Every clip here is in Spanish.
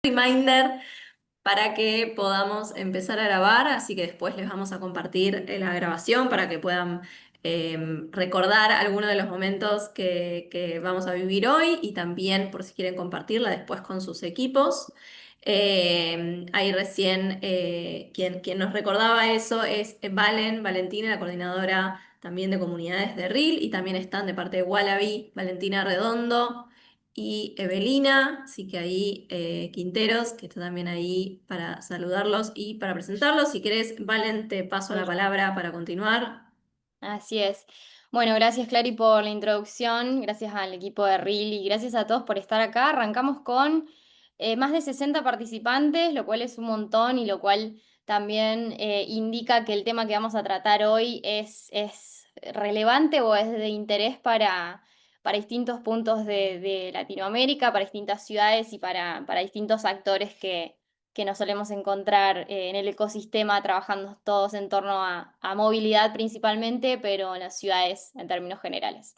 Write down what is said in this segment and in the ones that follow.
Reminder para que podamos empezar a grabar, así que después les vamos a compartir la grabación para que puedan recordar algunos de los momentos que vamos a vivir hoy y también por si quieren compartirla después con sus equipos. Ahí recién quien nos recordaba eso es Valentina, la coordinadora también de comunidades de RIL, y también están de parte de Wallaby, Valentina Redondo y Evelina, así que ahí Quinteros, que está también ahí para saludarlos y para presentarlos. Si querés, Valen, te paso la Ahí. palabra para continuar. Así es. Bueno, gracias Clary por la introducción, gracias al equipo de RIL y gracias a todos por estar acá. Arrancamos con más de 60 participantes, lo cual es un montón y lo cual también indica que el tema que vamos a tratar hoy es relevante o es de interés para distintos puntos de Latinoamérica, para distintas ciudades y para distintos actores que nos solemos encontrar en el ecosistema trabajando todos en torno a movilidad principalmente, pero en las ciudades en términos generales.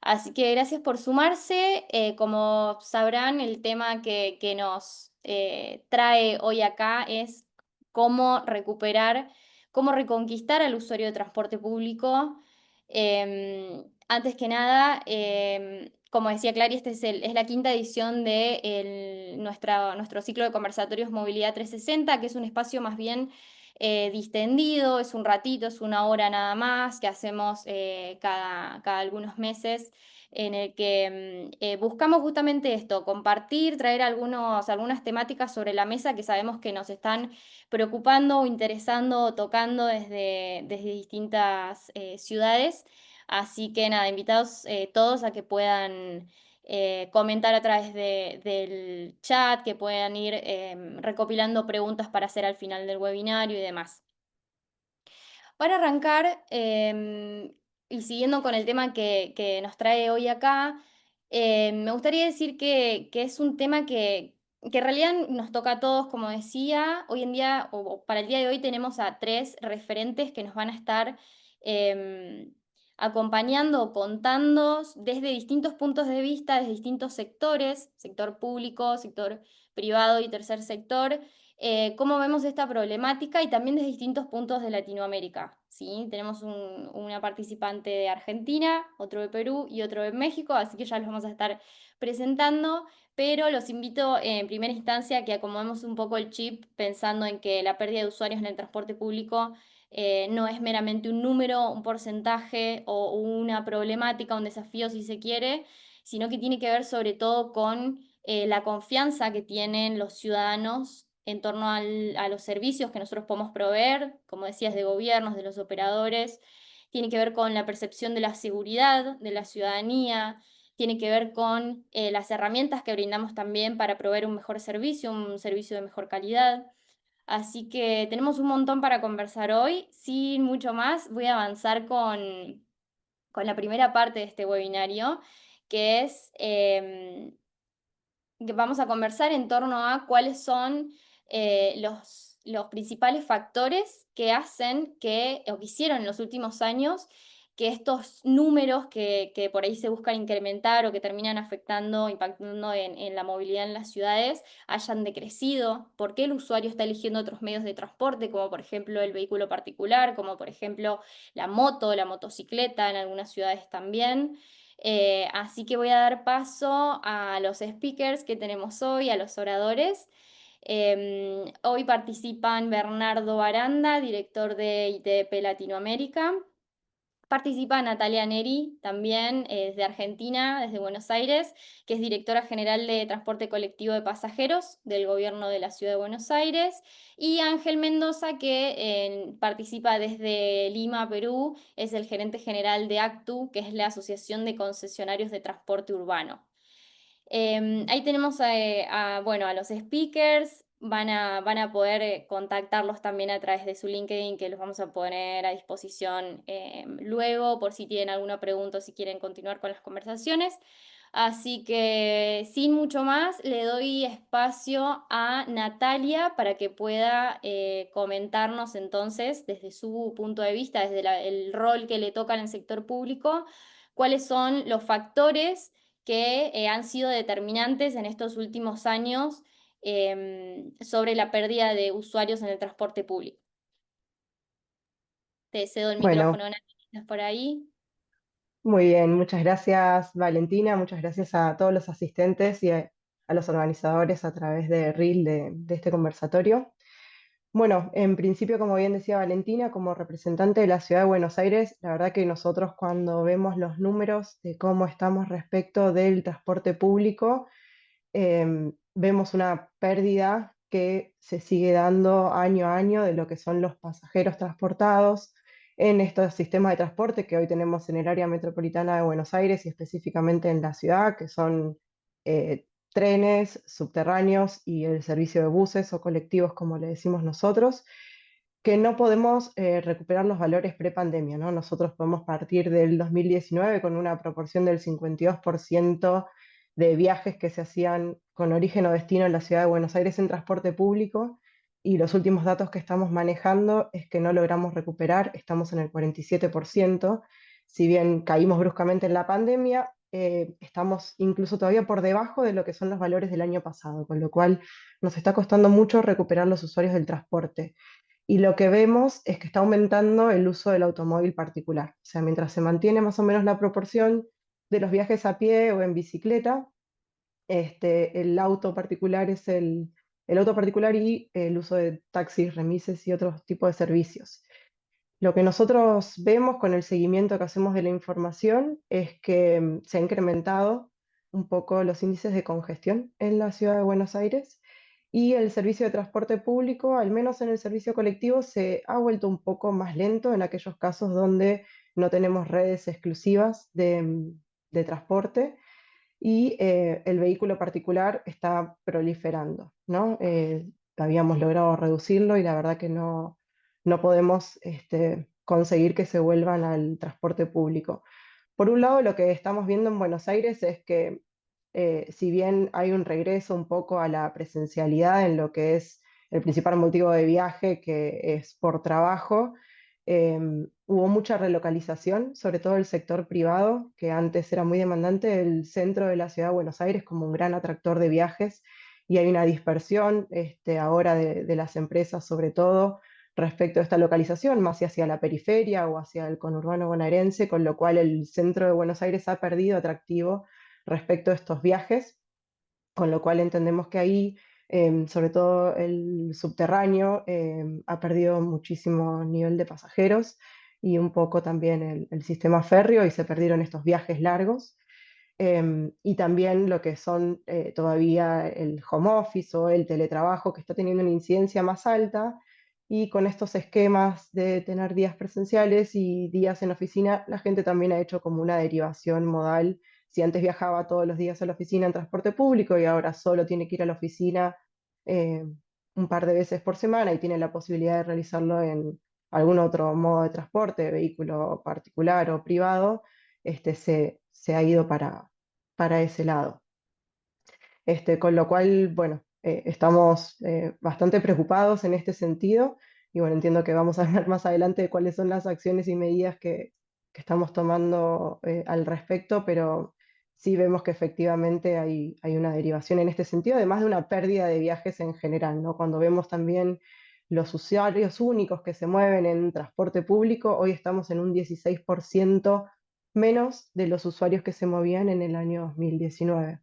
Así que gracias por sumarse. Como sabrán, el tema que nos trae hoy acá es cómo recuperar, cómo reconquistar al usuario de transporte público. Antes que nada, como decía Clary, es la quinta edición de nuestro ciclo de conversatorios Movilidad 360, que es un espacio más bien distendido, es un ratito, es una hora nada más, que hacemos cada algunos meses, en el que buscamos justamente esto, compartir, traer algunas temáticas sobre la mesa que sabemos que nos están preocupando o interesando o tocando desde distintas ciudades. Así que nada, invitados todos a que puedan comentar a través del chat, que puedan ir recopilando preguntas para hacer al final del webinario y demás. Para arrancar, y siguiendo con el tema que nos trae hoy acá, me gustaría decir que es un tema que en realidad nos toca a todos, como decía. Hoy en día, o para el día de hoy, tenemos a tres referentes que nos van a estar em, acompañando o contando desde distintos puntos de vista, desde distintos sectores, sector público, sector privado y tercer sector, cómo vemos esta problemática y también desde distintos puntos de Latinoamérica, ¿sí? Tenemos una participante de Argentina, otro de Perú y otro de México, así que ya los vamos a estar presentando, pero los invito en primera instancia a que acomodemos un poco el chip pensando en que la pérdida de usuarios en el transporte público no es meramente un número, un porcentaje o una problemática, un desafío si se quiere, sino que tiene que ver sobre todo con la confianza que tienen los ciudadanos en torno a los servicios que nosotros podemos proveer, como decías, de gobiernos, de los operadores, tiene que ver con la percepción de la seguridad de la ciudadanía, tiene que ver con las herramientas que brindamos también para proveer un servicio de mejor calidad. Así que tenemos un montón para conversar hoy. Sin mucho más, voy a avanzar con la primera parte de este webinario, que es que vamos a conversar en torno a cuáles son los principales factores que hacen o que hicieron en los últimos años que estos números que por ahí se buscan incrementar o que terminan afectando, impactando en la movilidad en las ciudades, hayan decrecido. ¿Por qué el usuario está eligiendo otros medios de transporte, como por ejemplo el vehículo particular, como por ejemplo la moto, la motocicleta en algunas ciudades también? Así que voy a dar paso a los speakers que tenemos hoy, a los oradores. Hoy participan Bernardo Aranda, director de ITP Latinoamérica. Participa Natalia Neri, también desde Argentina, desde Buenos Aires, que es directora general de Transporte Colectivo de Pasajeros del Gobierno de la Ciudad de Buenos Aires, y Ángel Mendoza, que participa desde Lima, Perú, es el gerente general de ACTU, que es la Asociación de Concesionarios de Transporte Urbano. Ahí tenemos bueno, a los speakers, van a poder contactarlos también a través de su LinkedIn, que los vamos a poner a disposición luego por si tienen alguna pregunta o si quieren continuar con las conversaciones. Así que sin mucho más, le doy espacio a Natalia para que pueda comentarnos entonces desde su punto de vista, desde el rol que le toca en el sector público, cuáles son los factores que han sido determinantes en estos últimos años sobre la pérdida de usuarios en el transporte público. Te cedo el Bueno, micrófono, Nati, ¿estás por ahí? muy bien, muchas gracias Valentina, muchas gracias a todos los asistentes y a los organizadores a través de RIL de este conversatorio. Bueno, en principio, como bien decía Valentina, como representante de la Ciudad de Buenos Aires, la verdad que nosotros cuando vemos los números de cómo estamos respecto del transporte público, vemos una pérdida que se sigue dando año a año de lo que son los pasajeros transportados en estos sistemas de transporte que hoy tenemos en el área metropolitana de Buenos Aires y específicamente en la ciudad, que son trenes subterráneos y el servicio de buses o colectivos, como le decimos nosotros, que no podemos recuperar los valores prepandemia, ¿no? Nosotros podemos partir del 2019 con una proporción del 52% de viajes que se hacían con origen o destino en la ciudad de Buenos Aires en transporte público, y los últimos datos que estamos manejando es que no logramos recuperar, estamos en el 47%. Si bien caímos bruscamente en la pandemia, estamos incluso todavía por debajo de lo que son los valores del año pasado, con lo cual nos está costando mucho recuperar los usuarios del transporte. Y lo que vemos es que está aumentando el uso del automóvil particular. O sea, mientras se mantiene más o menos la proporción de los viajes a pie o en bicicleta, el auto particular es el auto particular y el uso de taxis, remises y otros tipos de servicios. Lo que nosotros vemos con el seguimiento que hacemos de la información es que se ha incrementado un poco los índices de congestión en la ciudad de Buenos Aires, y el servicio de transporte público, al menos en el servicio colectivo, se ha vuelto un poco más lento en aquellos casos donde no tenemos redes exclusivas de transporte, y el vehículo particular está proliferando, ¿no? Habíamos logrado reducirlo y la verdad que no podemos conseguir que se vuelvan al transporte público. Por un lado, lo que estamos viendo en Buenos Aires es que si bien hay un regreso un poco a la presencialidad en lo que es el principal motivo de viaje, que es por trabajo, hubo mucha relocalización, sobre todo el sector privado, que antes era muy demandante del centro de la ciudad de Buenos Aires como un gran atractor de viajes, y hay una dispersión ahora de las empresas, sobre todo respecto a esta localización, más hacia la periferia o hacia el conurbano bonaerense, con lo cual el centro de Buenos Aires ha perdido atractivo respecto a estos viajes, con lo cual entendemos que ahí, sobre todo el subterráneo, ha perdido muchísimo nivel de pasajeros y un poco también el sistema férreo, y se perdieron estos viajes largos. Y también lo que son todavía el home office o el teletrabajo, que está teniendo una incidencia más alta, y con estos esquemas de tener días presenciales y días en oficina, la gente también ha hecho como una derivación modal. Si antes viajaba todos los días a la oficina en transporte público y ahora solo tiene que ir a la oficina eh, un par de veces por semana y tiene la posibilidad de realizarlo en algún otro modo de transporte, vehículo particular o privado, se ha ido para ese lado. Con lo cual, bueno, estamos bastante preocupados en este sentido, y bueno, entiendo que vamos a hablar más adelante de cuáles son las acciones y medidas que estamos tomando al respecto, pero sí vemos que efectivamente hay una derivación en este sentido, además de una pérdida de viajes en general, ¿no? Cuando vemos también los usuarios únicos que se mueven en transporte público, hoy estamos en un 16% menos de los usuarios que se movían en el año 2019.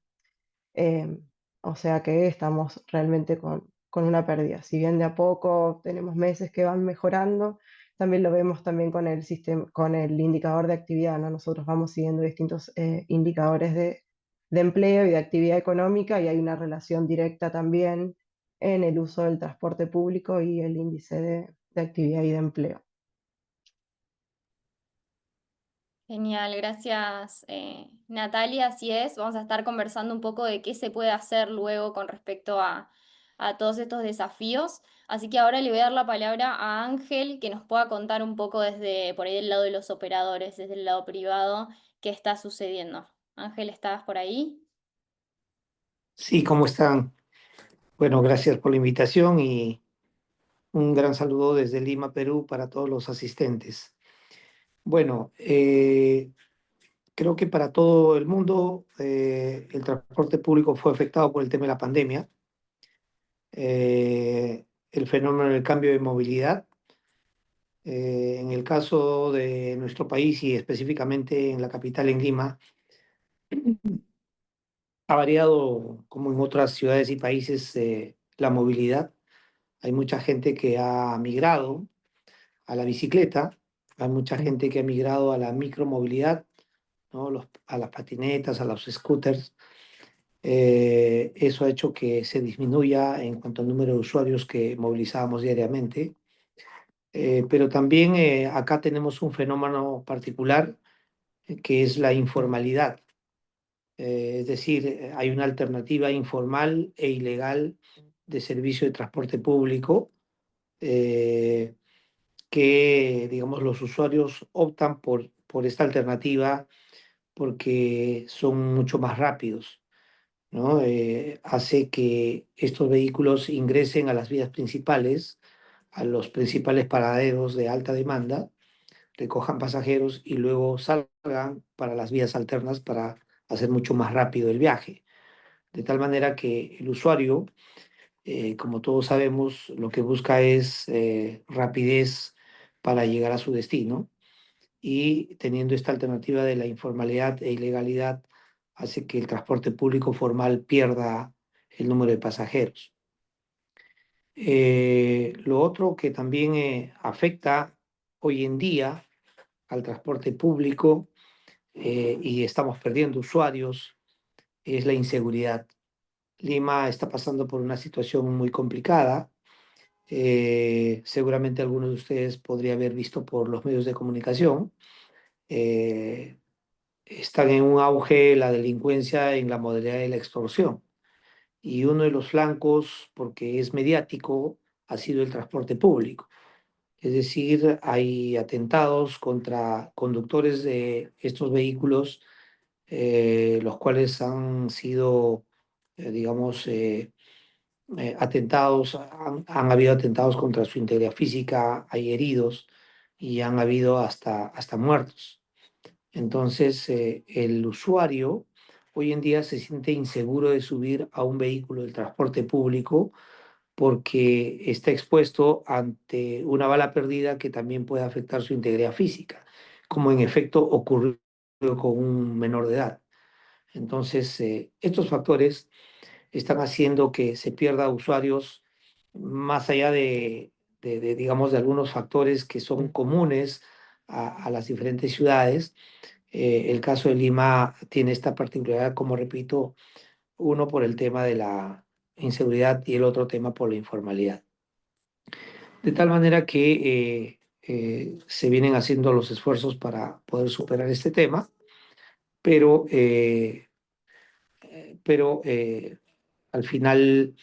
Eh, o sea que estamos realmente con una pérdida. Si bien de a poco tenemos meses que van mejorando, también lo vemos también con el sistema, con el indicador de actividad, ¿no? Nosotros vamos siguiendo distintos indicadores de empleo y de actividad económica, y hay una relación directa también en el uso del transporte público y el índice de actividad y de empleo. Genial, gracias Natalia. Así es, vamos a estar conversando un poco de qué se puede hacer luego con respecto a todos estos desafíos. Así que ahora le voy a dar la palabra a Ángel, que nos pueda contar un poco desde por ahí del lado de los operadores, desde el lado privado, qué está sucediendo. Ángel, ¿estabas por ahí? Sí, ¿cómo están? Bueno, gracias por la invitación y un gran saludo desde Lima, Perú, para todos los asistentes. Bueno, creo que para todo el mundo el transporte público fue afectado por el tema de la pandemia. el fenómeno del cambio de movilidad. En el caso de nuestro país y específicamente en la capital, en Lima, ha variado como en otras ciudades y países la movilidad. Hay mucha gente que ha migrado a la bicicleta, hay mucha gente que ha migrado a la micromovilidad, ¿no? A las patinetas, a los scooters. Eso ha hecho que se disminuya en cuanto al número de usuarios que movilizábamos diariamente. Pero también acá tenemos un fenómeno particular que es la informalidad. Es decir, hay una alternativa informal e ilegal de servicio de transporte público eh, que, digamos, los usuarios optan por esta alternativa porque son mucho más rápidos, ¿no? Hace que estos vehículos ingresen a las vías principales, a los principales paraderos de alta demanda, recojan pasajeros y luego salgan para las vías alternas para hacer mucho más rápido el viaje. De tal manera que el usuario, como todos sabemos, lo que busca es rapidez para llegar a su destino y teniendo esta alternativa de la informalidad e ilegalidad hace que el transporte público formal pierda el número de pasajeros. Lo otro que también afecta hoy en día al transporte público y estamos perdiendo usuarios es la inseguridad. Lima está pasando por una situación muy complicada. Seguramente algunos de ustedes podría haber visto por los medios de comunicación. Eh, Están en un auge la delincuencia en la modalidad de la extorsión. Y uno de los flancos, porque es mediático, ha sido el transporte público. Es decir, hay atentados contra conductores de estos vehículos, los cuales han sido, digamos, atentados, han habido atentados contra su integridad física, hay heridos y han habido hasta muertos. Entonces, el usuario hoy en día se siente inseguro de subir a un vehículo del transporte público porque está expuesto ante una bala perdida que también puede afectar su integridad física, como en efecto ocurrió con un menor de edad. Entonces, estos factores están haciendo que se pierda usuarios más allá digamos, de algunos factores que son comunes a las diferentes ciudades. El caso de Lima tiene esta particularidad, como repito, uno por el tema de la inseguridad y el otro tema por la informalidad. De tal manera que se vienen haciendo los esfuerzos para poder superar este tema, pero, pero al final,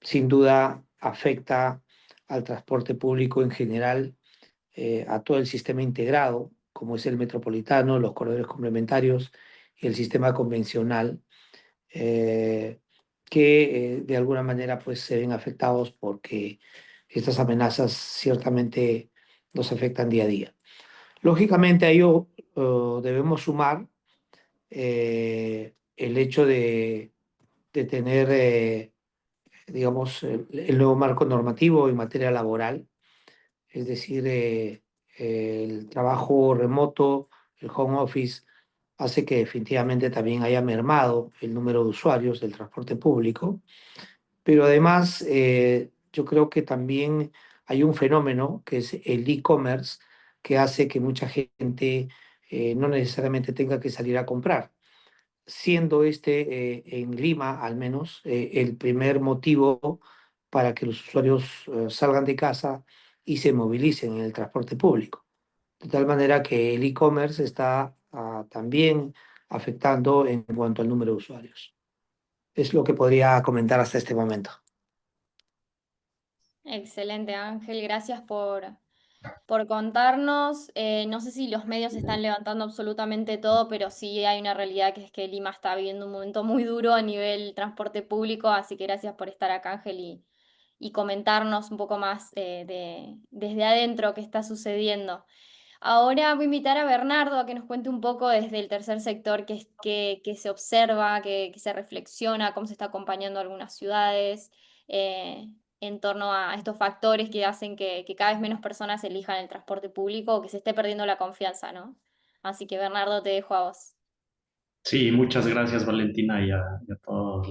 sin duda, afecta al transporte público en general, a todo el sistema integrado, como es el metropolitano, los corredores complementarios y el sistema convencional, eh, que de alguna manera pues se ven afectados porque estas amenazas ciertamente nos afectan día a día. Lógicamente a ello debemos sumar el hecho de tener, digamos, el nuevo marco normativo en materia laboral, es decir, el trabajo remoto, el home office, hace que definitivamente también haya mermado el número de usuarios del transporte público, pero además yo creo que también hay un fenómeno que es el e-commerce que hace que mucha gente no necesariamente tenga que salir a comprar, siendo este en Lima al menos el primer motivo para que los usuarios salgan de casa y se movilicen en el transporte público. De tal manera que el e-commerce está también afectando en cuanto al número de usuarios. Es lo que podría comentar hasta este momento. Excelente, Ángel. Gracias por contarnos. No sé si los medios están levantando absolutamente todo, pero sí hay una realidad que es que Lima está viviendo un momento muy duro a nivel transporte público, así que gracias por estar acá, Ángel, y comentarnos un poco más desde adentro qué está sucediendo. Ahora voy a invitar a Bernardo a que nos cuente un poco desde el tercer sector que se observa, que se reflexiona, cómo se está acompañando algunas ciudades en torno a estos factores que hacen que cada vez menos personas elijan el transporte público o que se esté perdiendo la confianza, ¿no? Así que Bernardo, te dejo a vos. Sí, muchas gracias Valentina y a todo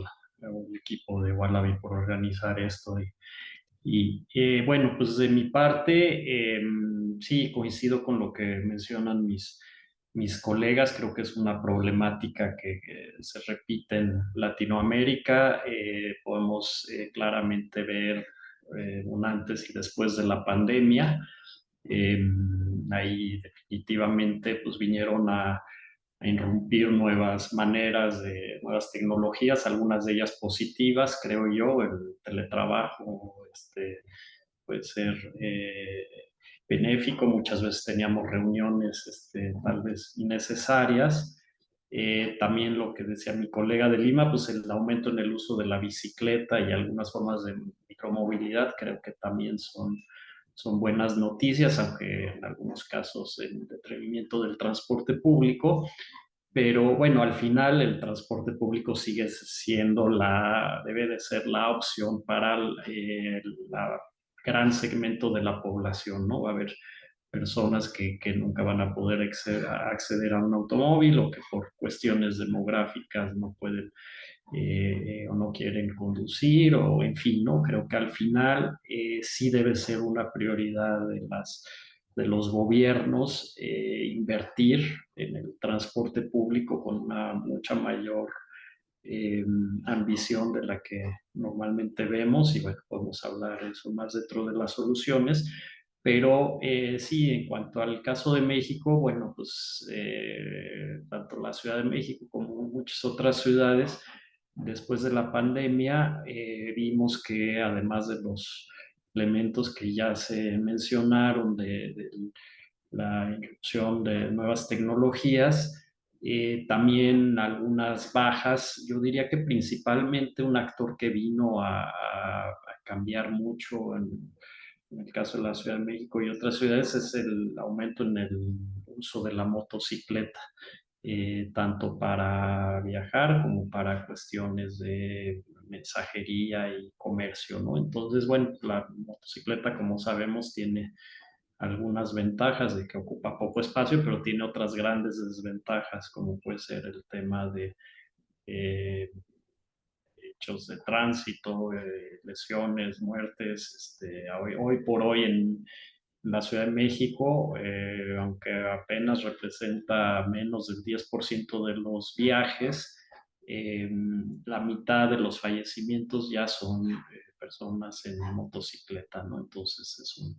el equipo de Wallaby por organizar esto. Bueno, pues de mi parte, sí, coincido con lo que mencionan mis colegas. Creo que es una problemática que se repite en Latinoamérica. Podemos claramente ver un antes y después de la pandemia. Ahí definitivamente pues vinieron a irrumpir nuevas maneras, nuevas tecnologías, algunas de ellas positivas, creo yo. El teletrabajo puede ser benéfico. Muchas veces teníamos reuniones tal vez innecesarias. También lo que decía mi colega de Lima, pues el aumento en el uso de la bicicleta y algunas formas de micromovilidad creo que también son buenas noticias, aunque en algunos casos en detrimento del transporte público. Pero bueno, al final el transporte público sigue siendo debe de ser la opción para la gran segmento de la población, ¿no? Va a haber personas que nunca van a poder acceder a un automóvil, o que por cuestiones demográficas no pueden o no quieren conducir, o en fin, ¿no? Creo que al final sí debe ser una prioridad de los gobiernos invertir en el transporte público con una mucha mayor eh, ambición de la que normalmente vemos. Y bueno, podemos hablar de eso más dentro de las soluciones. Pero sí, en cuanto al caso de México, bueno, pues tanto la Ciudad de México como muchas otras ciudades, después de la pandemia, vimos que además de los elementos que ya se mencionaron de la irrupción de nuevas tecnologías, también algunas bajas. Yo diría que principalmente un actor que vino a cambiar mucho en el caso de la Ciudad de México y otras ciudades es el aumento en el uso de la motocicleta, tanto para viajar como para cuestiones de mensajería y comercio, ¿no? Entonces, bueno, la motocicleta, como sabemos, tiene algunas ventajas de que ocupa poco espacio, pero tiene otras grandes desventajas, como puede ser el tema de eh, hechos de tránsito, lesiones, muertes. Hoy por hoy en la Ciudad de México, aunque apenas representa menos del 10% de los viajes, eh, la mitad de los fallecimientos ya son personas en motocicleta, ¿no? Entonces es un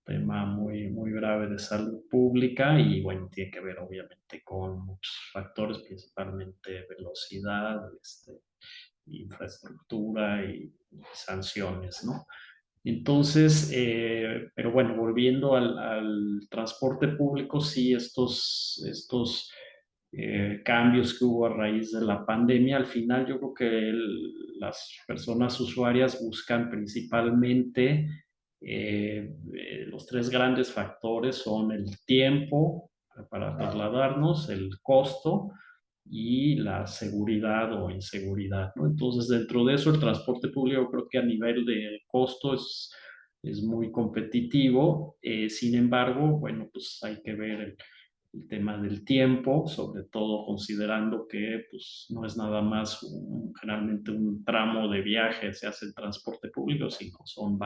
tema muy, muy grave de salud pública. Y bueno, tiene que ver obviamente con muchos factores, principalmente velocidad, infraestructura y sanciones, ¿no? Entonces, pero bueno, volviendo al transporte público, sí, estos cambios que hubo a raíz de la pandemia, al final yo creo que las personas usuarias buscan principalmente los tres grandes factores: son el tiempo para trasladarnos, el costo y la seguridad o inseguridad, ¿no? Entonces, dentro de eso, el transporte público creo que a nivel de costo es muy competitivo. Sin embargo, bueno, pues hay que ver el tema del tiempo, sobre todo considerando que pues, no es nada más generalmente un tramo de viaje se hace en transporte público, sino son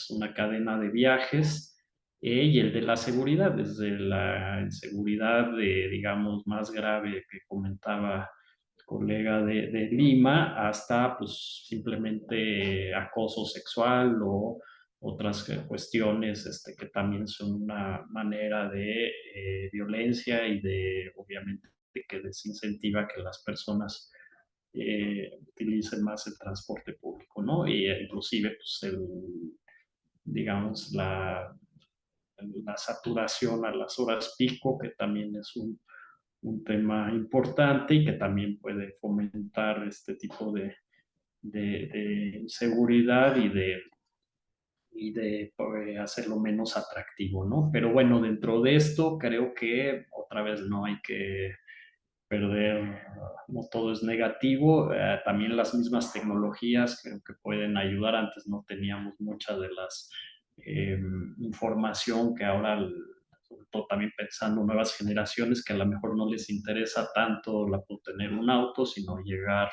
una cadena de viajes. Y el de la seguridad, desde la inseguridad digamos, más grave que comentaba el colega de Lima, hasta pues simplemente acoso sexual o otras cuestiones que también son una manera de violencia y obviamente, que desincentiva que las personas utilicen más el transporte público, ¿no? Y inclusive, pues, digamos, la saturación a las horas pico, que también es un tema importante y que también puede fomentar este tipo de inseguridad y y de hacerlo menos atractivo, ¿no? Pero bueno, dentro de esto creo que otra vez no hay que perder, no todo es negativo, también las mismas tecnologías creo que pueden ayudar. Antes no teníamos mucha de las información que ahora, sobre todo también pensando en nuevas generaciones que a lo mejor no les interesa tanto tener un auto, sino llegar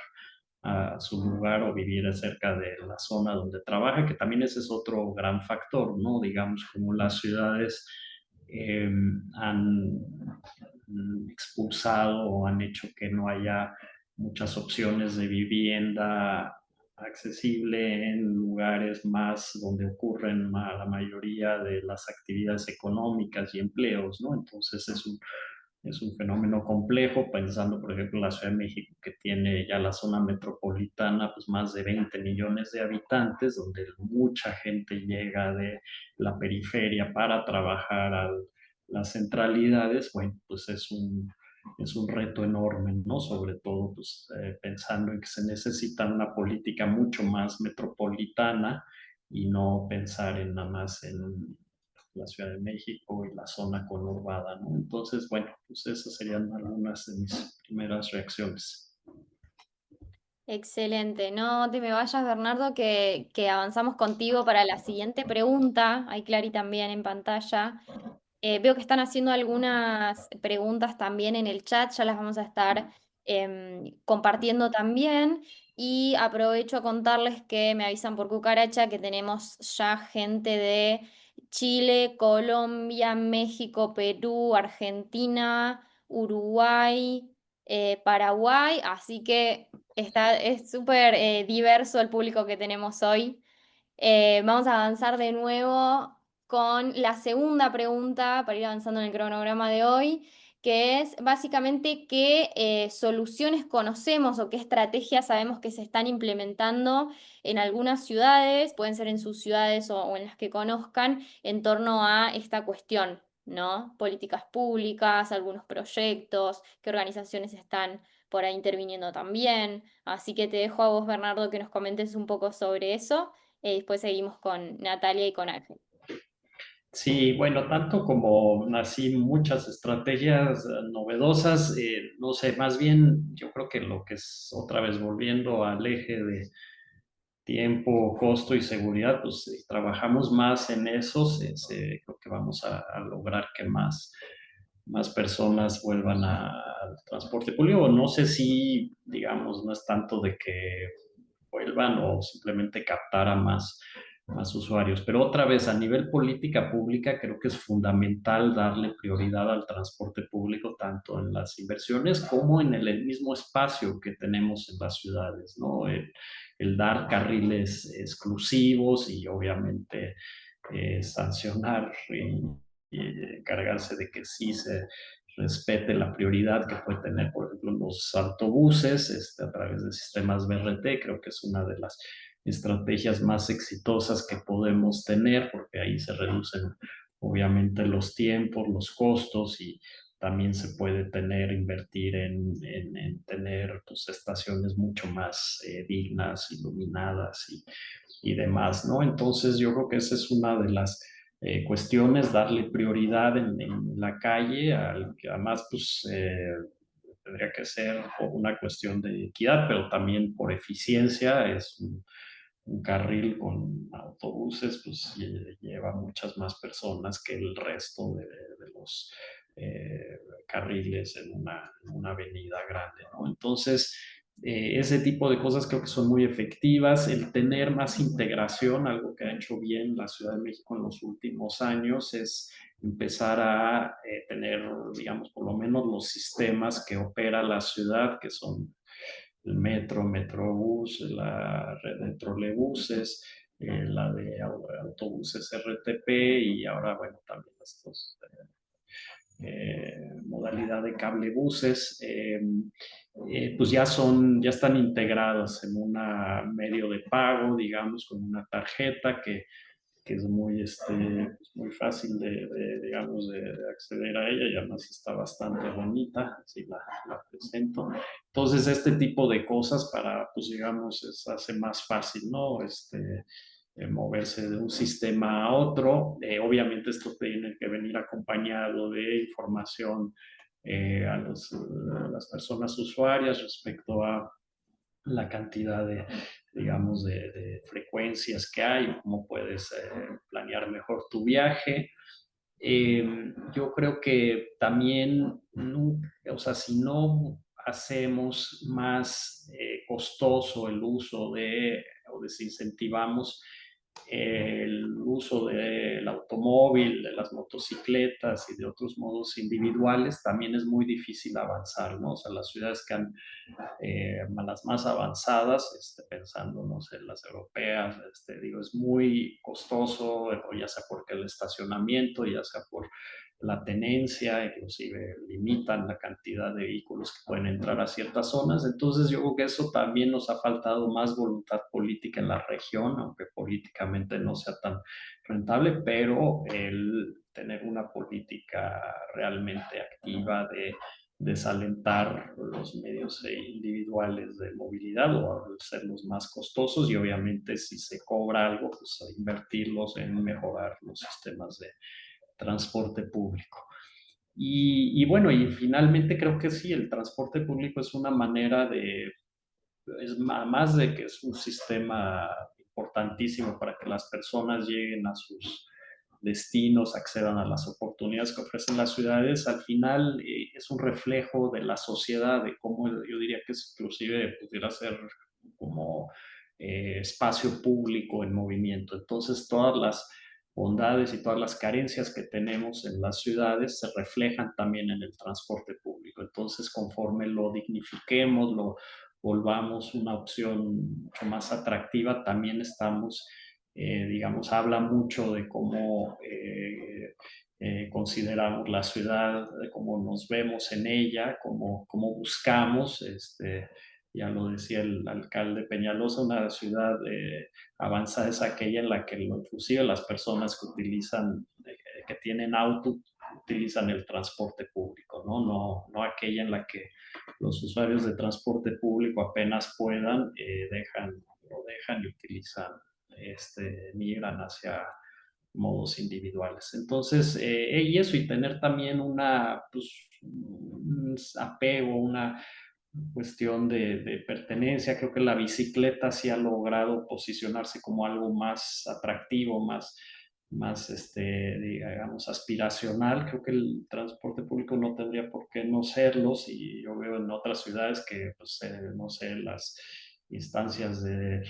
a su lugar o vivir cerca de la zona donde trabaja, que también ese es otro gran factor, ¿no? Digamos, como las ciudades han expulsado o han hecho que no haya muchas opciones de vivienda accesible en lugares más donde ocurren la mayoría de las actividades económicas y empleos, ¿no? Entonces es un fenómeno complejo, pensando, por ejemplo, en la Ciudad de México, que tiene ya la zona metropolitana, pues más de 20 millones de habitantes, donde mucha gente llega de la periferia para trabajar a las centralidades. Bueno, pues es un reto enorme, ¿no? Sobre todo, pues pensando en que se necesita una política mucho más metropolitana y no pensar en nada más en la Ciudad de México y la zona conurbada, ¿no? Entonces, bueno, pues esas serían algunas de mis primeras reacciones. Excelente. No te me vayas, Bernardo, que avanzamos contigo para la siguiente pregunta. Hay Clary también en pantalla. Veo que están haciendo algunas preguntas también en el chat, ya las vamos a estar compartiendo también. Y aprovecho a contarles que me avisan por cucaracha que tenemos ya gente de Chile, Colombia, México, Perú, Argentina, Uruguay, Paraguay, así que es súper diverso el público que tenemos hoy. Vamos a avanzar de nuevo con la segunda pregunta para ir avanzando en el cronograma de hoy, que es básicamente qué soluciones conocemos o qué estrategias sabemos que se están implementando en algunas ciudades, pueden ser en sus ciudades o en las que conozcan, en torno a esta cuestión, ¿no? Políticas públicas, algunos proyectos, qué organizaciones están por ahí interviniendo también. Así que te dejo a vos, Bernardo, que nos comentes un poco sobre eso. Después seguimos con Natalia y con Ángel. Sí, bueno, tanto como así muchas estrategias novedosas, no sé, más bien yo creo que lo que es otra vez volviendo al eje de tiempo, costo y seguridad, pues si trabajamos más en eso, creo que vamos a lograr que más personas vuelvan al transporte público. No sé si, digamos, no es tanto de que vuelvan o simplemente captar a más usuarios. Pero otra vez, a nivel política pública, creo que es fundamental darle prioridad al transporte público, tanto en las inversiones como en el mismo espacio que tenemos en las ciudades, ¿no? El dar carriles exclusivos y obviamente sancionar y encargarse de que sí se respete la prioridad que puede tener, por ejemplo, los autobuses a través de sistemas BRT. Creo que es una de las estrategias más exitosas que podemos tener, porque ahí se reducen obviamente los tiempos, los costos, y también se puede invertir en tener pues, estaciones mucho más dignas, iluminadas y demás, ¿no? Entonces yo creo que esa es una de las cuestiones, darle prioridad en la calle, al que además pues tendría que ser por una cuestión de equidad, pero también por eficiencia. Es un carril con autobuses, pues lleva muchas más personas que el resto de los carriles en una avenida grande, ¿no? Entonces, ese tipo de cosas creo que son muy efectivas. El tener más integración, algo que ha hecho bien la Ciudad de México en los últimos años, es empezar a tener, digamos, por lo menos los sistemas que opera la ciudad, que son el metro, Metrobús, la red de trolebuses, la de autobuses RTP, y ahora, bueno, también estos modalidad de cablebuses, pues ya están integradas en un medio de pago, digamos, con una tarjeta que es muy fácil digamos, de acceder a ella, y además está bastante bonita, así la presento. Entonces, este tipo de cosas para, pues digamos, hace más fácil, ¿no? moverse de un sistema a otro. Obviamente esto tiene que venir acompañado de información a las personas usuarias respecto a la cantidad de, digamos, de frecuencias que hay, cómo puedes planear mejor tu viaje. Yo creo que también, o sea, si no hacemos más costoso el uso de, o desincentivamos el uso del automóvil, de las motocicletas y de otros modos individuales, también es muy difícil avanzar, ¿no? O sea, las ciudades que han las más avanzadas, pensando, no sé, las europeas, digo, es muy costoso, ya sea porque el estacionamiento, ya sea por la tenencia, inclusive limitan la cantidad de vehículos que pueden entrar a ciertas zonas. Entonces yo creo que eso también nos ha faltado más voluntad política en la región, aunque políticamente no sea tan rentable, pero el tener una política realmente activa de desalentar los medios individuales de movilidad o hacerlos más costosos y obviamente si se cobra algo, pues invertirlos en mejorar los sistemas de transporte público. Y bueno, y finalmente creo que sí, el transporte público es una manera de, es más de que es un sistema importantísimo para que las personas lleguen a sus destinos, accedan a las oportunidades que ofrecen las ciudades, al final es un reflejo de la sociedad, de cómo yo diría que es, inclusive pudiera ser como espacio público en movimiento. Entonces, todas las bondades y todas las carencias que tenemos en las ciudades se reflejan también en el transporte público. Entonces, conforme lo dignifiquemos, lo volvamos una opción mucho más atractiva, también estamos digamos, habla mucho de cómo consideramos la ciudad, de cómo nos vemos en ella, cómo buscamos, ya lo decía el alcalde Peñalosa, una ciudad avanzada es aquella en la que inclusive las personas que utilizan, que tienen auto, utilizan el transporte público, ¿no? No aquella en la que los usuarios de transporte público apenas puedan, lo dejan y utilizan migran hacia modos individuales. Entonces, y eso, y tener también pues, un apego, una cuestión de pertenencia. Creo que la bicicleta sí ha logrado posicionarse como algo más atractivo, más digamos, aspiracional. Creo que el transporte público no tendría por qué no serlo. Y yo veo en otras ciudades que, pues, no sé, las instancias de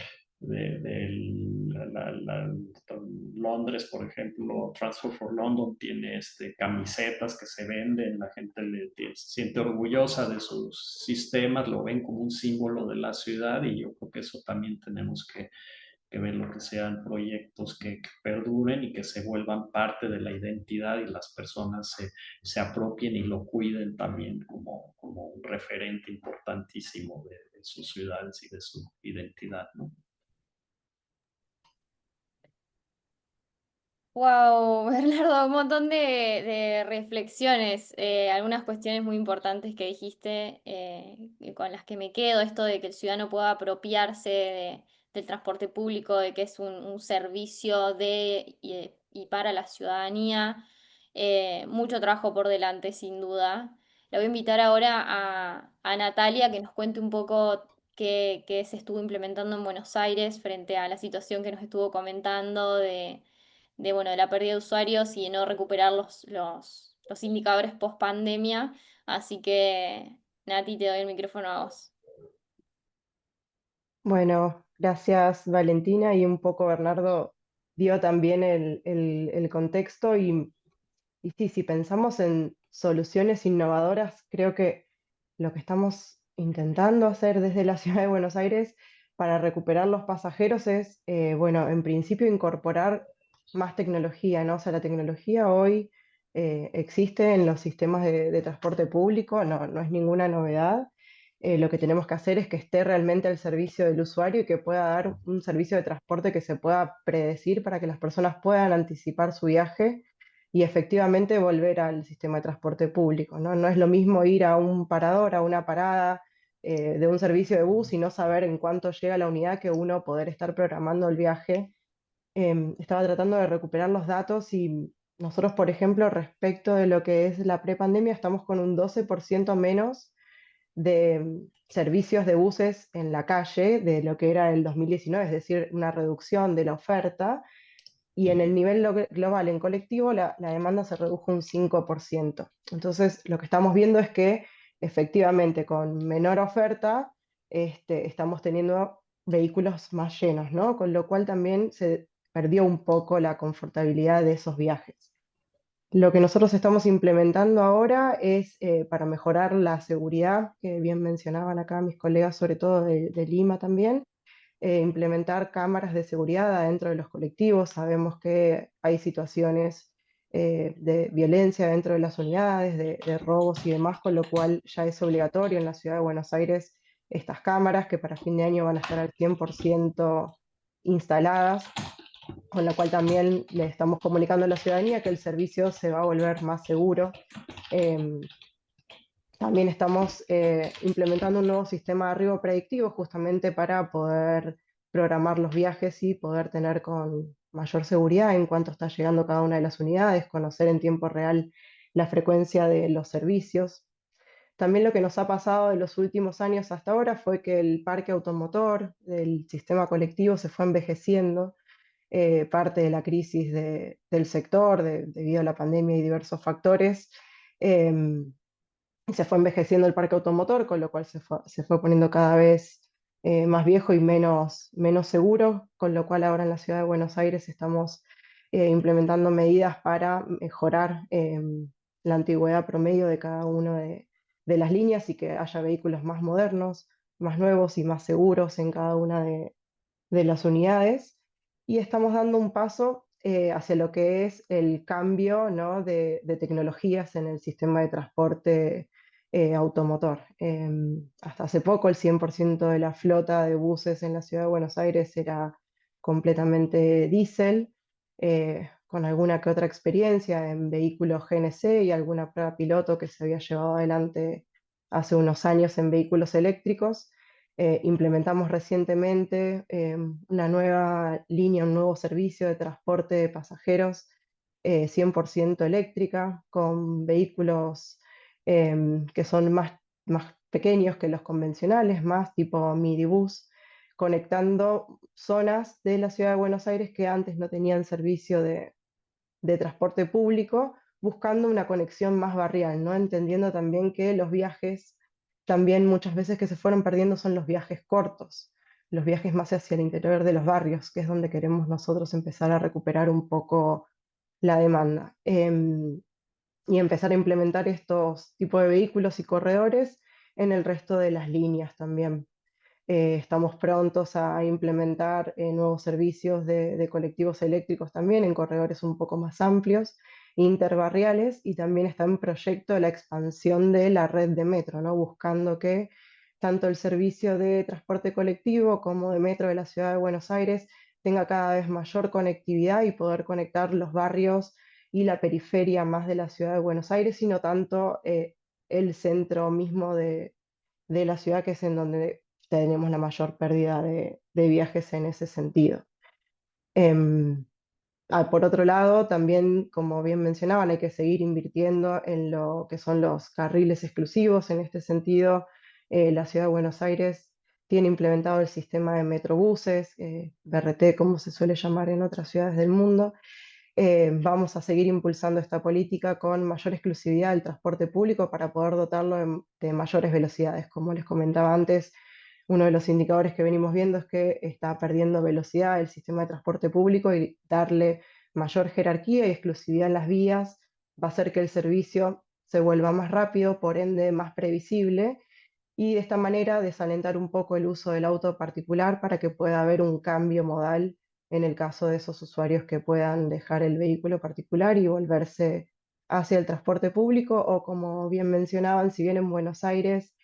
Londres, por ejemplo, Transport for London tiene camisetas que se venden, la gente se siente orgullosa de sus sistemas, lo ven como un símbolo de la ciudad y yo creo que eso también tenemos que ver lo que sean proyectos que perduren y que se vuelvan parte de la identidad y las personas se apropien y lo cuiden también como un referente importantísimo de sus ciudades y de su identidad, ¿no? Wow, Bernardo, un montón de reflexiones, algunas cuestiones muy importantes que dijiste, con las que me quedo, esto de que el ciudadano pueda apropiarse del transporte público, de que es un servicio de y para la ciudadanía, mucho trabajo por delante, sin duda. Le voy a invitar ahora a Natalia que nos cuente un poco qué se estuvo implementando en Buenos Aires frente a la situación que nos estuvo comentando bueno, de la pérdida de usuarios y de no recuperar los indicadores post pandemia. Así que, Nati, te doy el micrófono a vos. Bueno, gracias Valentina y un poco Bernardo dio también el contexto y sí, si pensamos en soluciones innovadoras, creo que lo que estamos intentando hacer desde la Ciudad de Buenos Aires para recuperar los pasajeros es, bueno, en principio incorporar más tecnología, ¿no? O sea, la tecnología hoy existe en los sistemas de transporte público, no es ninguna novedad. Lo que tenemos que hacer es que esté realmente al servicio del usuario y que pueda dar un servicio de transporte que se pueda predecir para que las personas puedan anticipar su viaje y efectivamente volver al sistema de transporte público, ¿no? No es lo mismo ir a un parador, a una parada de un servicio de bus y no saber en cuánto llega la unidad que uno poder estar programando el viaje Estaba tratando de recuperar los datos y nosotros, por ejemplo, respecto de lo que es la prepandemia, estamos con un 12% menos de servicios de buses en la calle de lo que era el 2019, es decir, una reducción de la oferta, y en el nivel global, en colectivo, la demanda se redujo un 5%. Entonces, lo que estamos viendo es que efectivamente con menor oferta estamos teniendo vehículos más llenos, ¿no? Con lo cual también se perdió un poco la confortabilidad de esos viajes. Lo que nosotros estamos implementando ahora es para mejorar la seguridad, que bien mencionaban acá mis colegas, sobre todo de Lima también, implementar cámaras de seguridad adentro de los colectivos. Sabemos que hay situaciones de violencia dentro de las unidades, de robos y demás, con lo cual ya es obligatorio en la ciudad de Buenos Aires estas cámaras que para fin de año van a estar al 100% instaladas, con lo cual también le estamos comunicando a la ciudadanía que el servicio se va a volver más seguro. Eh, También estamos implementando un nuevo sistema de arribo predictivo justamente para poder programar los viajes y poder tener con mayor seguridad en cuánto está llegando cada una de las unidades, conocer en tiempo real la frecuencia de los servicios. También lo que nos ha pasado en los últimos años hasta ahora fue que el parque automotor del sistema colectivo se fue envejeciendo, parte de la crisis del sector debido a la pandemia y diversos factores. em, Se fue envejeciendo el parque automotor, con lo cual se fue poniendo cada vez más viejo y menos seguro, con lo cual ahora en la ciudad de Buenos Aires estamos implementando medidas para mejorar la antigüedad promedio de cada una de las líneas y que haya vehículos más modernos, más nuevos y más seguros en cada una de las unidades, y estamos dando un paso hacia lo que es el cambio, ¿no? de tecnologías en el sistema de transporte automotor. Hasta hace poco el 100% de la flota de buses en la ciudad de Buenos Aires era completamente diésel, con alguna que otra experiencia en vehículos GNC y alguna prueba piloto que se había llevado adelante hace unos años en vehículos eléctricos. Implementamos recientemente una nueva línea, un nuevo servicio de transporte de pasajeros 100% eléctrica, con vehículos que son más pequeños que los convencionales, más tipo minibús, conectando zonas de la ciudad de Buenos Aires que antes no tenían servicio de transporte público, buscando una conexión más barrial, ¿no? Entendiendo también que los viajes, también muchas veces que se fueron perdiendo son los viajes cortos, los viajes más hacia el interior de los barrios, que es donde queremos nosotros empezar a recuperar un poco la demanda. Y empezar a implementar estos tipos de vehículos y corredores en el resto de las líneas también. Estamos prontos a implementar nuevos servicios de colectivos eléctricos también en corredores un poco más amplios, interbarriales, y también está en proyecto la expansión de la red de metro, ¿no? Buscando que tanto el servicio de transporte colectivo como de metro de la ciudad de Buenos Aires tenga cada vez mayor conectividad y poder conectar los barrios y la periferia más de la ciudad de Buenos Aires, y no tanto el centro mismo de la ciudad, que es en donde tenemos la mayor pérdida de viajes en ese sentido. Em, por otro lado, también, como bien mencionaban, hay que seguir invirtiendo en lo que son los carriles exclusivos. En este sentido, la ciudad de Buenos Aires tiene implementado el sistema de metrobuses, BRT, como se suele llamar en otras ciudades del mundo. Vamos a seguir impulsando esta política con mayor exclusividad del transporte público para poder dotarlo de mayores velocidades. Como les comentaba antes, uno de los indicadores que venimos viendo es que está perdiendo velocidad el sistema de transporte público, y darle mayor jerarquía y exclusividad en las vías va a hacer que el servicio se vuelva más rápido, por ende más previsible, y de esta manera desalentar un poco el uso del auto particular para que pueda haber un cambio modal en el caso de esos usuarios que puedan dejar el vehículo particular y volverse hacia el transporte público. O como bien mencionaban, si bien en Buenos Aires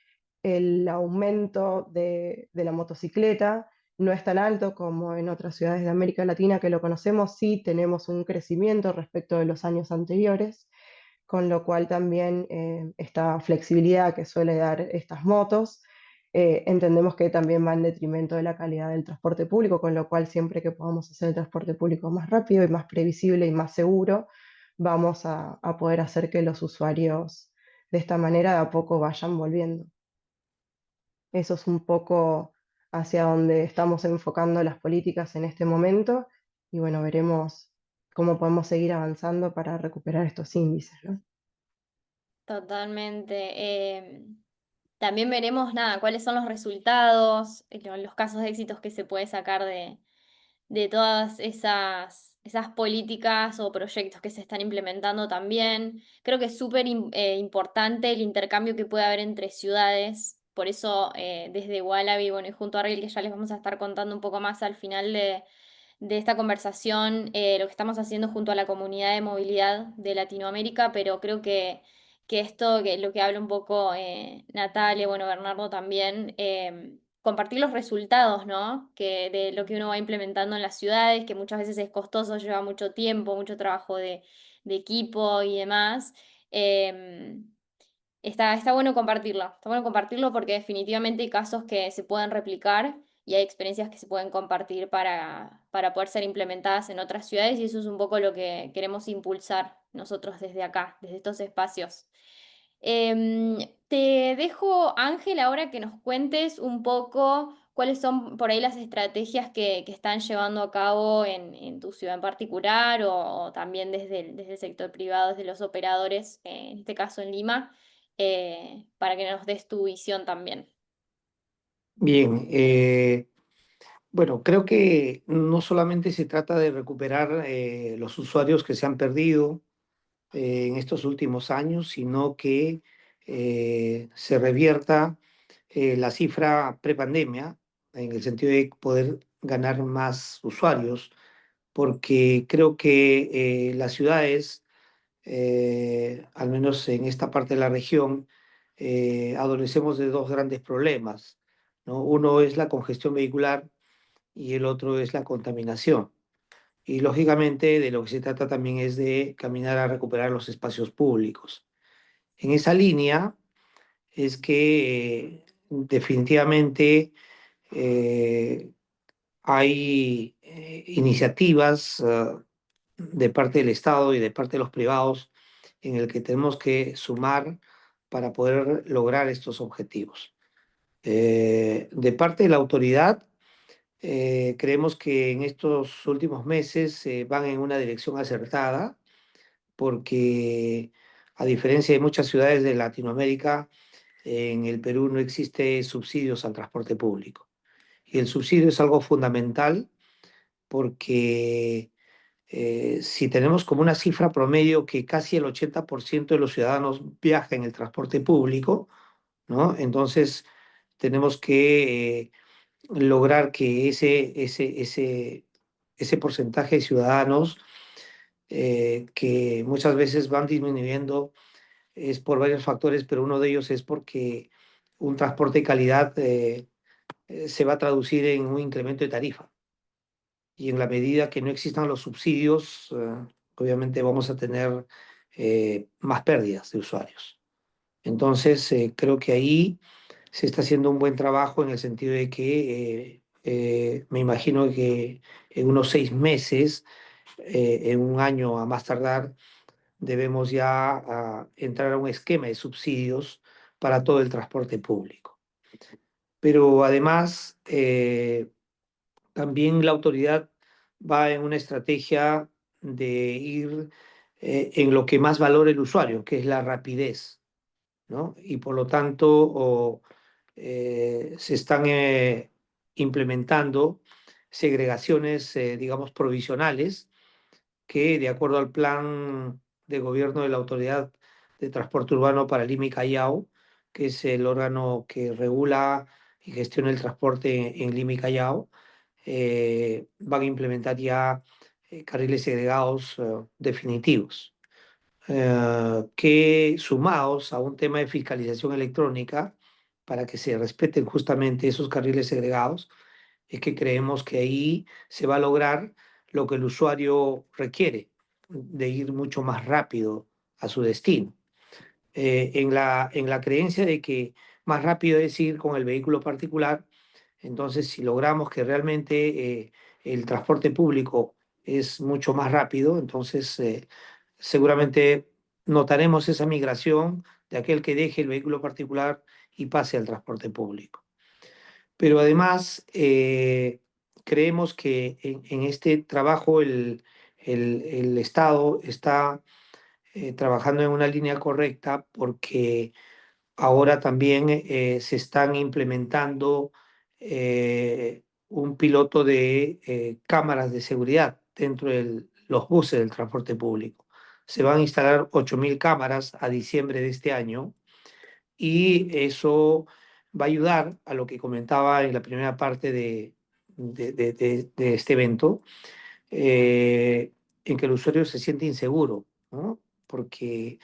el aumento de la motocicleta no es tan alto como en otras ciudades de América Latina que lo conocemos, sí tenemos un crecimiento respecto de los años anteriores, con lo cual también esta flexibilidad que suele dar estas motos Entendemos que también va en detrimento de la calidad del transporte público, con lo cual siempre que podamos hacer el transporte público más rápido y más previsible y más seguro, vamos a poder hacer que los usuarios de esta manera de a poco vayan volviendo. Eso es un poco hacia donde estamos enfocando las políticas en este momento y bueno, veremos cómo podemos seguir avanzando para recuperar estos índices, ¿no? Totalmente. También veremos, nada, cuáles son los resultados, los casos de éxitos que se puede sacar de todas esas políticas o proyectos que se están implementando también. Creo que es súper importante el intercambio que puede haber entre ciudades. Por eso, desde Wallaby, bueno, y junto a Ariel, que ya les vamos a estar contando un poco más al final de esta conversación, lo que estamos haciendo junto a la comunidad de movilidad de Latinoamérica, pero creo que esto, que lo que habla un poco Natalia, bueno, Bernardo también, compartir los resultados, ¿no? Que de lo que uno va implementando en las ciudades, que muchas veces es costoso, lleva mucho tiempo, mucho trabajo de equipo y demás. em, está está bueno compartirlo porque definitivamente hay casos que se pueden replicar y hay experiencias que se pueden compartir para poder ser implementadas en otras ciudades y eso es un poco lo que queremos impulsar nosotros desde acá, desde estos espacios. Te dejo, Ángel, ahora que nos cuentes un poco cuáles son por ahí las estrategias que están llevando a cabo en tu ciudad en particular o también desde el sector privado, desde los operadores, en este caso en Lima, para que nos des tu visión también. Bien, bueno, creo que no solamente se trata de recuperar los usuarios que se han perdido en estos últimos años, sino que se revierta la cifra prepandemia, en el sentido de poder ganar más usuarios, porque creo que las ciudades, al menos en esta parte de la región, adolecemos de dos grandes problemas, ¿no? Uno es la congestión vehicular y el otro es la contaminación. Y lógicamente de lo que se trata también es de caminar a recuperar los espacios públicos. En esa línea es que definitivamente eh, hay iniciativas de parte del Estado y de parte de los privados en el que tenemos que sumar para poder lograr estos objetivos. De parte de la autoridad, creemos que en estos últimos meses van en una dirección acertada porque a diferencia de muchas ciudades de Latinoamérica, en el Perú no existe subsidios al transporte público. Y el subsidio es algo fundamental porque si tenemos como una cifra promedio que casi el 80% de los ciudadanos viaja en el transporte público, ¿no? Entonces tenemos que lograr que ese porcentaje de ciudadanos que muchas veces van disminuyendo es por varios factores, pero uno de ellos es porque un transporte de calidad se va a traducir en un incremento de tarifa. Y en la medida que no existan los subsidios, obviamente vamos a tener más pérdidas de usuarios. Entonces, creo que ahí se está haciendo un buen trabajo en el sentido de que me imagino que en unos 6 meses, en un año a más tardar, debemos ya entrar a un esquema de subsidios para todo el transporte público. Pero además, también la autoridad va en una estrategia de ir en lo que más valora el usuario, que es la rapidez, ¿no? Y por lo tanto, se están implementando segregaciones, digamos, provisionales que, de acuerdo al plan de gobierno de la Autoridad de Transporte Urbano para Lima y Callao, que es el órgano que regula y gestiona el transporte en Lima y Callao, van a implementar ya carriles segregados definitivos, que sumados a un tema de fiscalización electrónica para que se respeten justamente esos carriles segregados, es que creemos que ahí se va a lograr lo que el usuario requiere, de ir mucho más rápido a su destino. En la creencia de que más rápido es ir con el vehículo particular. Entonces, si logramos que realmente el transporte público es mucho más rápido, entonces seguramente notaremos esa migración de aquel que deje el vehículo particular y pase al transporte público. Pero además, creemos que en este trabajo el Estado está trabajando en una línea correcta porque ahora también se están implementando un piloto de cámaras de seguridad dentro de los buses del transporte público. Se van a instalar 8.000 cámaras a diciembre de este año y eso va a ayudar a lo que comentaba en la primera parte de este evento, en que el usuario se siente inseguro, ¿no? Porque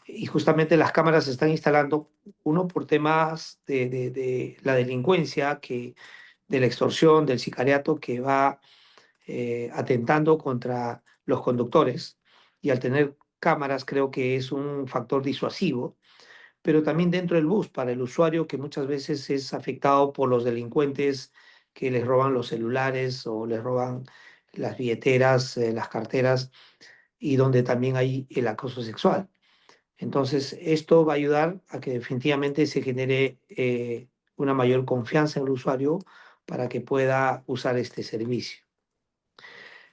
y justamente las cámaras se están instalando, uno por temas de la delincuencia, de la extorsión, del sicariato que va atentando contra los conductores. Y al tener cámaras creo que es un factor disuasivo, pero también dentro del bus para el usuario que muchas veces es afectado por los delincuentes que les roban los celulares o les roban las billeteras, las carteras y donde también hay el acoso sexual. Entonces, esto va a ayudar a que definitivamente se genere una mayor confianza en el usuario para que pueda usar este servicio.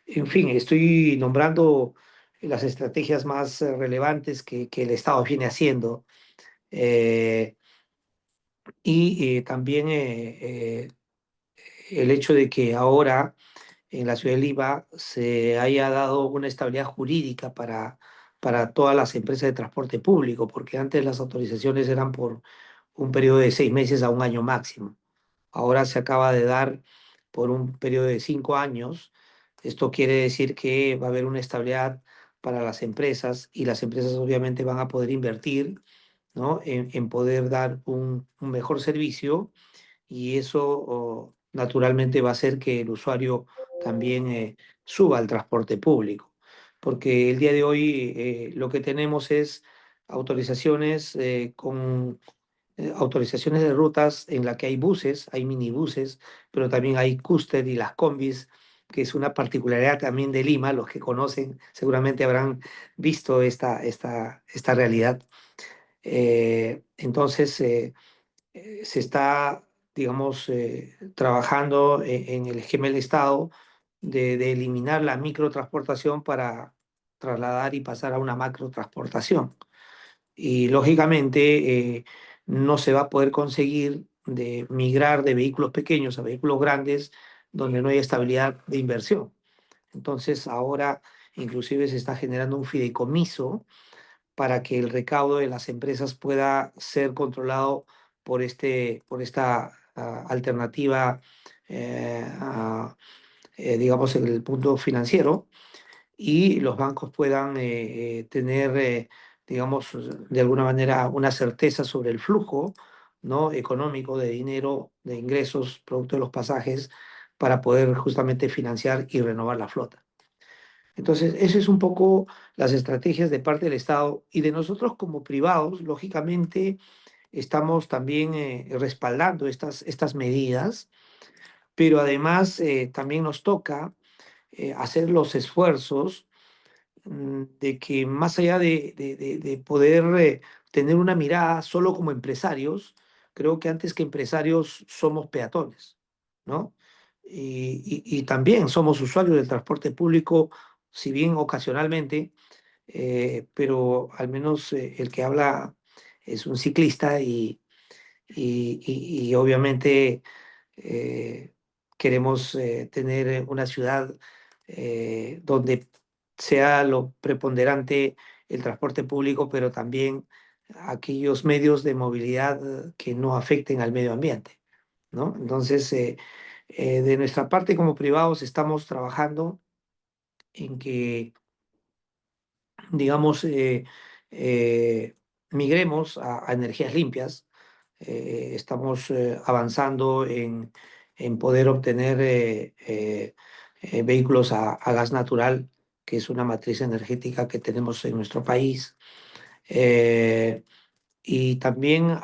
En fin, estoy nombrando las estrategias más relevantes que el Estado viene haciendo eh, y también el hecho de que ahora en la ciudad de Lima se haya dado una estabilidad jurídica para todas las empresas de transporte público, porque antes las autorizaciones eran por un periodo de 6 meses a un año máximo. Ahora se acaba de dar por un periodo de 5 años. Esto quiere decir que va a haber una estabilidad para las empresas y las empresas obviamente van a poder invertir, ¿no? en poder dar un mejor servicio y eso naturalmente va a hacer que el usuario también suba al transporte público, porque el día de hoy lo que tenemos es autorizaciones autorizaciones de rutas en la que hay buses, hay minibuses, pero también hay cúster y las combis, que es una particularidad también de Lima. Los que conocen seguramente habrán visto esta realidad. Entonces, se está, digamos, trabajando en el esquema del Estado de eliminar la microtransportación para trasladar y pasar a una macrotransportación. Y lógicamente no se va a poder conseguir de migrar de vehículos pequeños a vehículos grandes donde no hay estabilidad de inversión. Entonces ahora inclusive se está generando un fideicomiso para que el recaudo de las empresas pueda ser controlado por esta alternativa, digamos, en el punto financiero, y los bancos puedan tener, digamos, de alguna manera una certeza sobre el flujo, ¿no? económico de dinero, de ingresos, producto de los pasajes, para poder justamente financiar y renovar la flota. Entonces, eso es un poco las estrategias de parte del Estado y de nosotros como privados, lógicamente, estamos también respaldando estas medidas, pero además también nos toca hacer los esfuerzos de que más allá de poder tener una mirada solo como empresarios, creo que antes que empresarios somos peatones, ¿no? Y también somos usuarios del transporte público, si bien ocasionalmente, pero al menos el que habla es un ciclista y obviamente eh, queremos tener una ciudad donde sea lo preponderante el transporte público, pero también aquellos medios de movilidad que no afecten al medio ambiente, ¿no? Entonces, de nuestra parte como privados estamos trabajando en que digamos, migremos a energías limpias. Estamos avanzando en poder obtener vehículos a gas natural, que es una matriz energética que tenemos en nuestro país. Eh, y también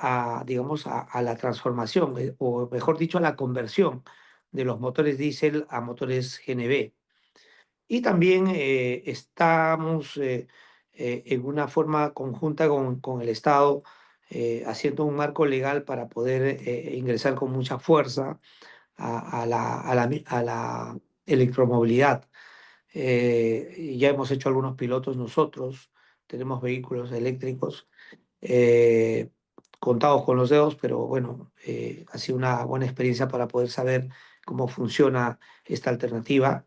digamos, a la transformación, o mejor dicho, a la conversión de los motores diésel a motores GNV. Y también estamos en una forma conjunta con el Estado, haciendo un marco legal para poder ingresar con mucha fuerza a la electromovilidad. Ya hemos hecho algunos pilotos nosotros, tenemos vehículos eléctricos eh, contados con los dedos, pero bueno, ha sido una buena experiencia para poder saber cómo funciona esta alternativa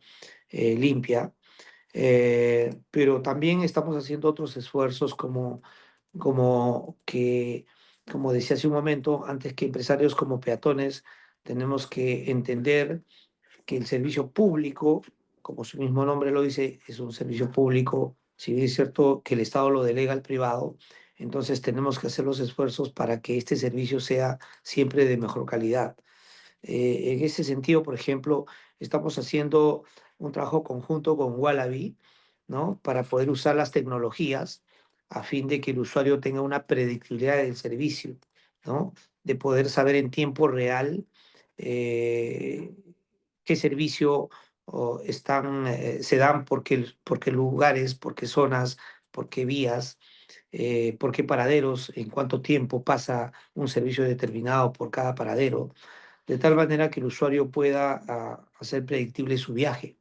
limpia. Pero también estamos haciendo otros esfuerzos como que, como decía hace un momento, antes que empresarios como peatones, tenemos que entender que el servicio público, como su mismo nombre lo dice, es un servicio público, si bien es cierto que el Estado lo delega al privado, entonces tenemos que hacer los esfuerzos para que este servicio sea siempre de mejor calidad. En ese sentido, por ejemplo, estamos haciendo un trabajo conjunto con Wallaby, ¿no? Para poder usar las tecnologías a fin de que el usuario tenga una predictibilidad del servicio, ¿no? De poder saber en tiempo real eh, qué servicio se dan, por qué lugares, por qué zonas, por qué vías, por qué paraderos, en cuánto tiempo pasa un servicio determinado por cada paradero, de tal manera que el usuario pueda hacer predictible su viaje.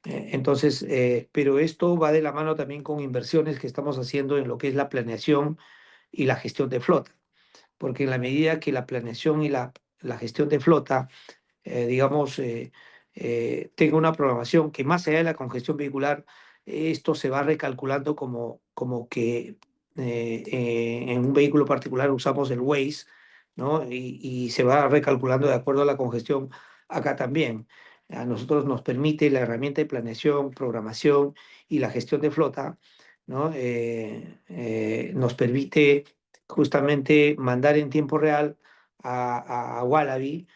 Entonces, pero esto va de la mano también con inversiones que estamos haciendo en lo que es la planeación y la gestión de flota, porque en la medida que la planeación y la gestión de flota digamos, tenga una programación que más allá de la congestión vehicular, esto se va recalculando como que en un vehículo particular usamos el Waze, ¿no? Y se va recalculando de acuerdo a la congestión acá también. A nosotros nos permite la herramienta de planeación, programación y la gestión de flota, ¿no? Nos permite justamente mandar en tiempo real a Wallaby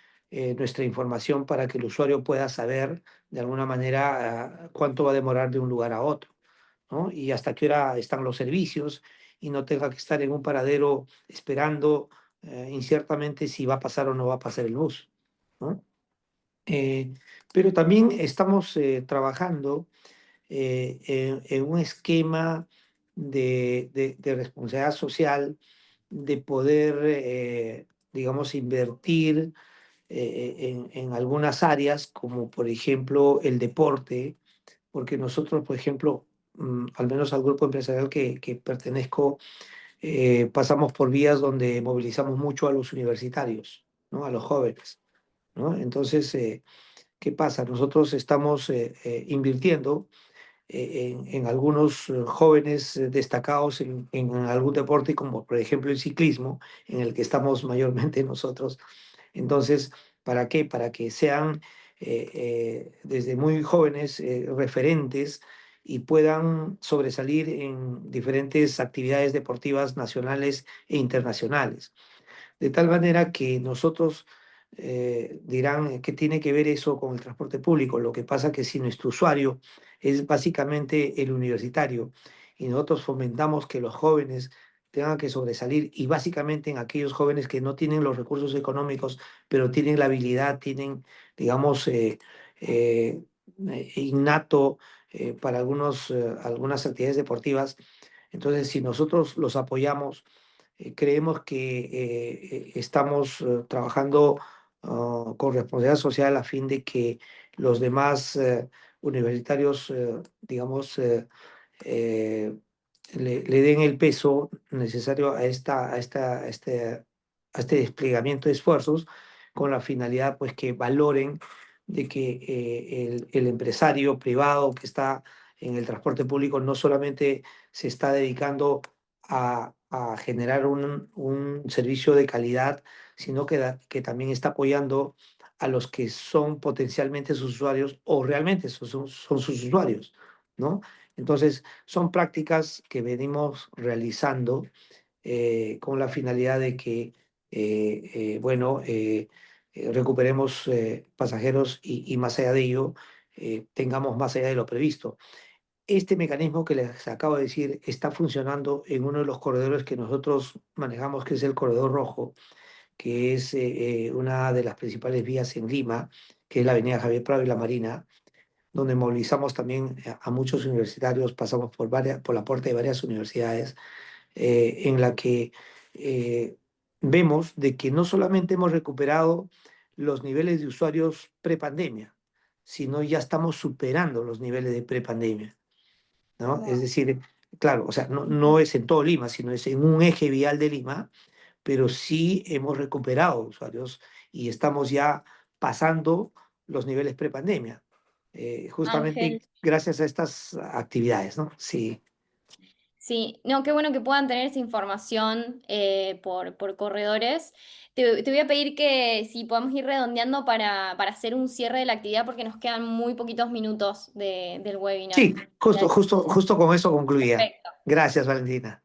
nuestra información para que el usuario pueda saber de alguna manera cuánto va a demorar de un lugar a otro, ¿no? Y hasta qué hora están los servicios y no tenga que estar en un paradero esperando inciertamente si va a pasar o no va a pasar el bus, ¿no? Eh, pero también estamos trabajando en un esquema de responsabilidad social, de poder, digamos, invertir en algunas áreas, como por ejemplo el deporte, porque nosotros, por ejemplo, al menos al grupo empresarial que pertenezco, pasamos por vías donde movilizamos mucho a los universitarios, ¿no? A los jóvenes, ¿no? Entonces, ¿qué pasa? Nosotros estamos invirtiendo en algunos jóvenes destacados en algún deporte, como por ejemplo el ciclismo, en el que estamos mayormente nosotros. Entonces, ¿para qué? Para que sean desde muy jóvenes referentes y puedan sobresalir en diferentes actividades deportivas nacionales e internacionales. De tal manera que nosotros dirán qué tiene que ver eso con el transporte público. Lo que pasa que si nuestro usuario es básicamente el universitario y nosotros fomentamos que los jóvenes tengan que sobresalir y básicamente en aquellos jóvenes que no tienen los recursos económicos, pero tienen la habilidad, tienen, digamos, eh, innato para algunas actividades deportivas. Entonces, si nosotros los apoyamos, creemos que estamos trabajando con responsabilidad social a fin de que los demás universitarios, digamos, eh, le den el peso necesario a este desplegamiento de esfuerzos con la finalidad, pues, que valoren de que el empresario privado que está en el transporte público no solamente se está dedicando a generar un servicio de calidad, sino que también está apoyando a los que son potencialmente sus usuarios o realmente son sus usuarios, ¿no? Entonces, son prácticas que venimos realizando con la finalidad de que, bueno, recuperemos pasajeros y más allá de ello, tengamos más allá de lo previsto. este mecanismo que les acabo de decir está funcionando en uno de los corredores que nosotros manejamos, que es el corredor rojo, que es una de las principales vías en Lima, que es la avenida Javier Prado y la Marina, donde movilizamos también a muchos universitarios, pasamos por la puerta de varias universidades, en la que eh, vemos de que no solamente hemos recuperado los niveles de usuarios prepandemia, sino ya estamos superando los niveles de prepandemia, ¿no? Es Wow. decir, claro, o sea, no es en todo Lima, sino es en un eje vial de Lima, pero sí hemos recuperado usuarios y estamos ya pasando los niveles prepandemia, justamente Ángel. gracias a estas actividades, ¿no? Sí. Sí, no, qué bueno que puedan tener esa información por corredores. Te voy a pedir que si podemos ir redondeando para hacer un cierre de la actividad porque nos quedan muy poquitos minutos del webinar. Sí, justo con eso concluía. Perfecto. Gracias, Valentina.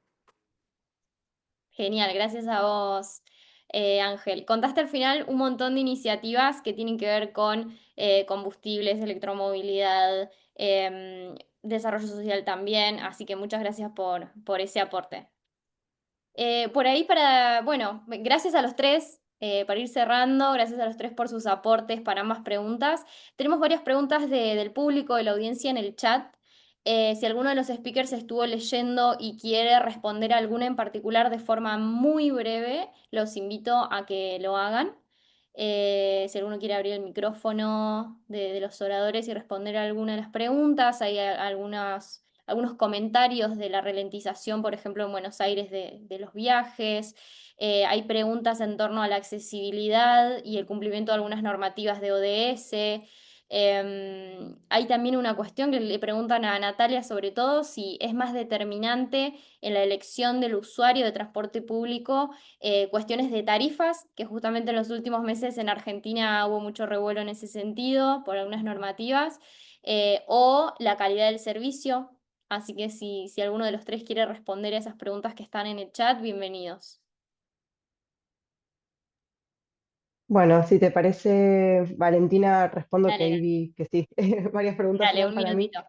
Genial, gracias a vos, Ángel. Contaste al final un montón de iniciativas que tienen que ver con combustibles, electromovilidad, desarrollo social también, así que muchas gracias por ese aporte. Por ahí bueno, gracias a los tres, para ir cerrando, gracias a los tres por sus aportes para ambas preguntas. Tenemos varias preguntas del público, de la audiencia en el chat. Si alguno de los speakers estuvo leyendo y quiere responder a alguna en particular de forma muy breve, los invito a que lo hagan. Si alguno quiere abrir el micrófono de los oradores y responder a alguna de las preguntas, hay algunos comentarios de la ralentización, por ejemplo, en Buenos Aires de los viajes. Hay preguntas en torno a la accesibilidad y el cumplimiento de algunas normativas de ODS. Hay también una cuestión que le preguntan a Natalia, sobre todo, si es más determinante en la elección del usuario de transporte público cuestiones de tarifas, que justamente en los últimos meses en Argentina hubo mucho revuelo en ese sentido por algunas normativas, o la calidad del servicio. Así que si alguno de los tres quiere responder a esas preguntas que están en el chat, bienvenidos. Bueno, si te parece, Valentina, respondo que ahí Dale, vi que sí, varias preguntas dale, eran un para mí. minutito.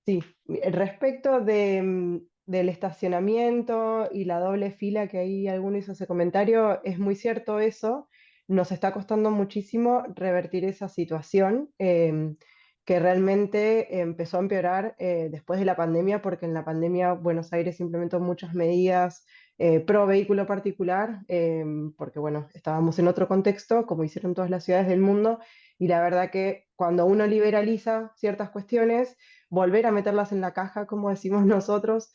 Sí, respecto del estacionamiento y la doble fila, que ahí alguno hizo ese comentario, es muy cierto eso. Nos está costando muchísimo revertir esa situación, que realmente empezó a empeorar después de la pandemia, porque en la pandemia Buenos Aires implementó muchas medidas pro vehículo particular, porque bueno, estábamos en otro contexto, como hicieron todas las ciudades del mundo, y la verdad que cuando uno liberaliza ciertas cuestiones, volver a meterlas en la caja, como decimos nosotros,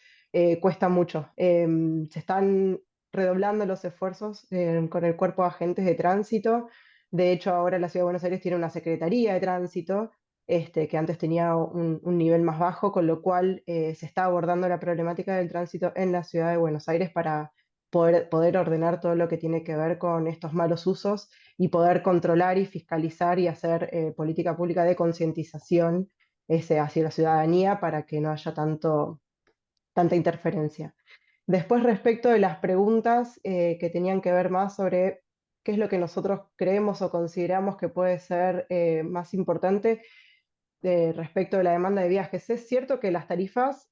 cuesta mucho. Se están redoblando los esfuerzos con el cuerpo de agentes de tránsito. De hecho, ahora la Ciudad de Buenos Aires tiene una Secretaría de Tránsito, que antes tenía un nivel más bajo, con lo cual se está abordando la problemática del tránsito en la Ciudad de Buenos Aires para poder ordenar todo lo que tiene que ver con estos malos usos y poder controlar y fiscalizar y hacer política pública de concientización hacia la ciudadanía para que no haya tanta interferencia. Después, respecto de las preguntas que tenían que ver más sobre qué es lo que nosotros creemos o consideramos que puede ser más importante respecto de la demanda de viajes. Es cierto que las tarifas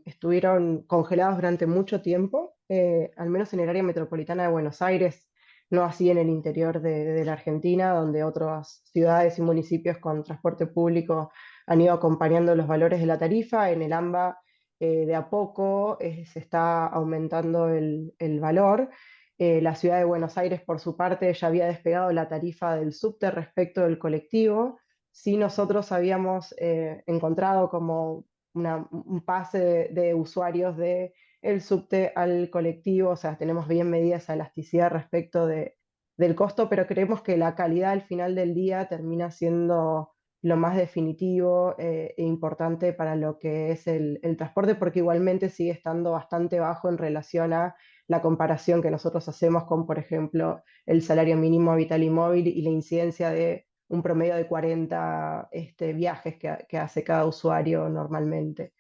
estuvieron congeladas durante mucho tiempo, al menos en el área metropolitana de Buenos Aires, no así en el interior de la Argentina, donde otras ciudades y municipios con transporte público han ido acompañando los valores de la tarifa. En el AMBA, de a poco se está aumentando el valor. La ciudad de Buenos Aires, por su parte, ya había despegado la tarifa del subte respecto del colectivo. Sí, nosotros habíamos encontrado como un pase de usuarios del subte al colectivo, o sea, tenemos bien medida esa elasticidad respecto del costo, pero creemos que la calidad al final del día termina siendo lo más definitivo e importante para lo que es el transporte, porque igualmente sigue estando bastante bajo en relación a la comparación que nosotros hacemos con, por ejemplo, el salario mínimo vital y móvil y la incidencia de un promedio de 40 viajes que hace cada usuario normalmente.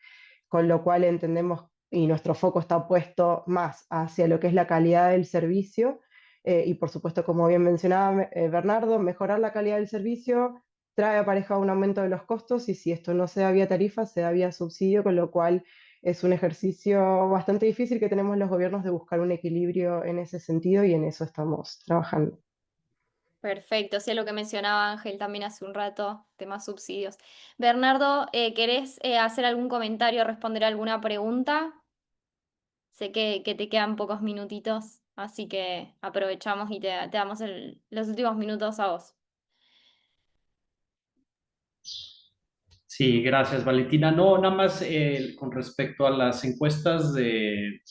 Con lo cual entendemos y nuestro foco está puesto más hacia lo que es la calidad del servicio y por supuesto, como bien mencionaba Bernardo, mejorar la calidad del servicio, trae aparejado un aumento de los costos y si esto no se da vía tarifa, se da vía subsidio, con lo cual es un ejercicio bastante difícil que tenemos los gobiernos de buscar un equilibrio en ese sentido y en eso estamos trabajando. Perfecto, sí, es lo que mencionaba Ángel también hace un rato, temas subsidios. Bernardo, ¿querés hacer algún comentario, responder alguna pregunta? Sé que te quedan pocos minutitos, así que aprovechamos y te damos los últimos minutos a vos. Sí, gracias, Valentina. No, nada más con respecto a las encuestas de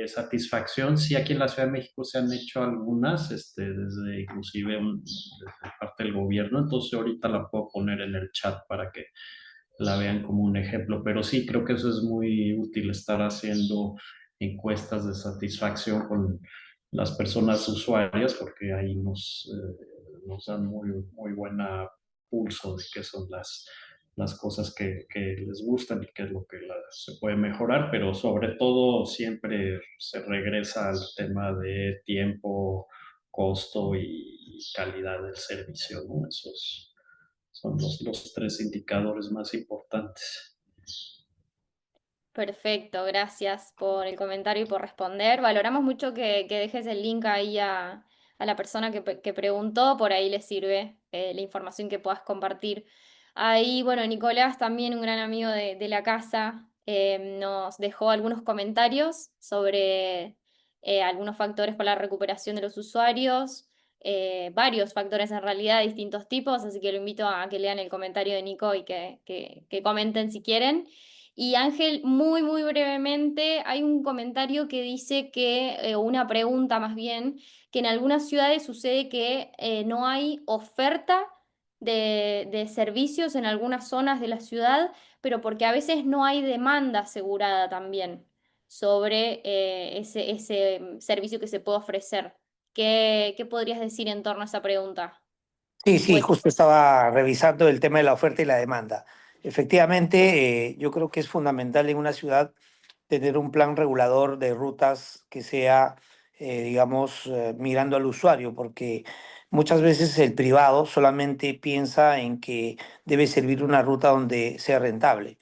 satisfacción, sí, aquí en la Ciudad de México se han hecho algunas, desde inclusive desde parte del gobierno, entonces ahorita la puedo poner en el chat para que la vean como un ejemplo, pero sí, creo que eso es muy útil, estar haciendo encuestas de satisfacción con las personas usuarias, porque ahí nos dan muy buena pulso de qué son las cosas que les gustan y qué es lo que se puede mejorar, pero sobre todo siempre se regresa al tema de tiempo, costo y calidad del servicio, ¿no? Esos son los tres indicadores más importantes. Perfecto, gracias por el comentario y por responder. Valoramos mucho que dejes el link ahí a la persona que preguntó, por ahí le sirve la información que puedas compartir. Ahí, bueno, Nicolás, también un gran amigo de la casa, nos dejó algunos comentarios sobre algunos factores para la recuperación de los usuarios, varios factores en realidad, de distintos tipos, así que lo invito a que lean el comentario de Nico y que comenten si quieren. Y Ángel, muy brevemente, hay un comentario que dice que, o una pregunta más bien, que en algunas ciudades sucede que no hay oferta de servicios en algunas zonas de la ciudad, pero porque a veces no hay demanda asegurada también sobre ese servicio que se puede ofrecer. ¿Qué podrías decir en torno a esa pregunta? Sí, sí, Pues, justo estaba revisando el tema de la oferta y la demanda. Efectivamente, yo creo que es fundamental en una ciudad tener un plan regulador de rutas que sea, digamos, mirando al usuario, porque muchas veces el privado solamente piensa en que debe servir una ruta donde sea rentable.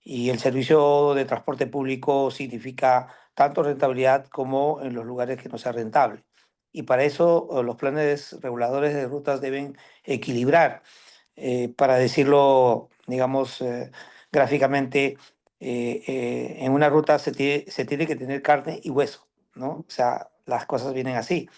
Y el servicio de transporte público significa tanto rentabilidad como en los lugares que no sea rentable. Y para eso los planes reguladores de rutas deben equilibrar, para decirlo, digamos, gráficamente, en una ruta se tiene que tener carne y hueso, ¿no? O sea, las cosas vienen así.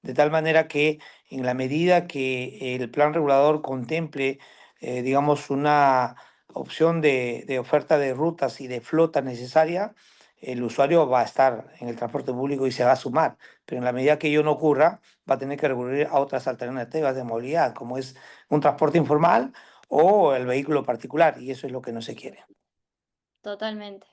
De tal manera que en la medida que el plan regulador contemple, digamos, una opción de oferta de rutas y de flota necesaria, el usuario va a estar en el transporte público y se va a sumar. Pero en la medida que ello no ocurra, va a tener que recurrir a otras alternativas de movilidad, como es un transporte informal o el vehículo particular, y eso es lo que no se quiere. totalmente.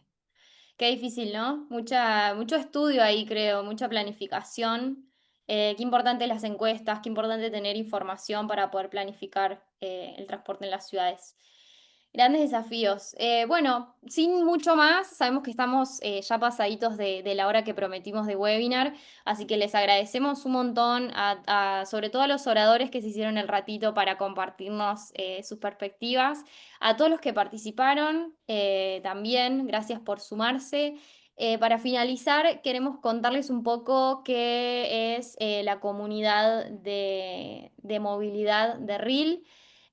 Qué difícil, ¿no? Mucho estudio ahí, creo, mucha planificación. Qué importante las encuestas, qué importante tener información para poder planificar el transporte en las ciudades. Grandes desafíos. Bueno, sin mucho más, sabemos que estamos ya pasaditos de la hora que prometimos de webinar, así que les agradecemos un montón sobre todo a los oradores que se hicieron el ratito para compartirnos sus perspectivas. A todos los que participaron, también, gracias por sumarse. Para finalizar, queremos contarles un poco qué es la comunidad de movilidad de RIL.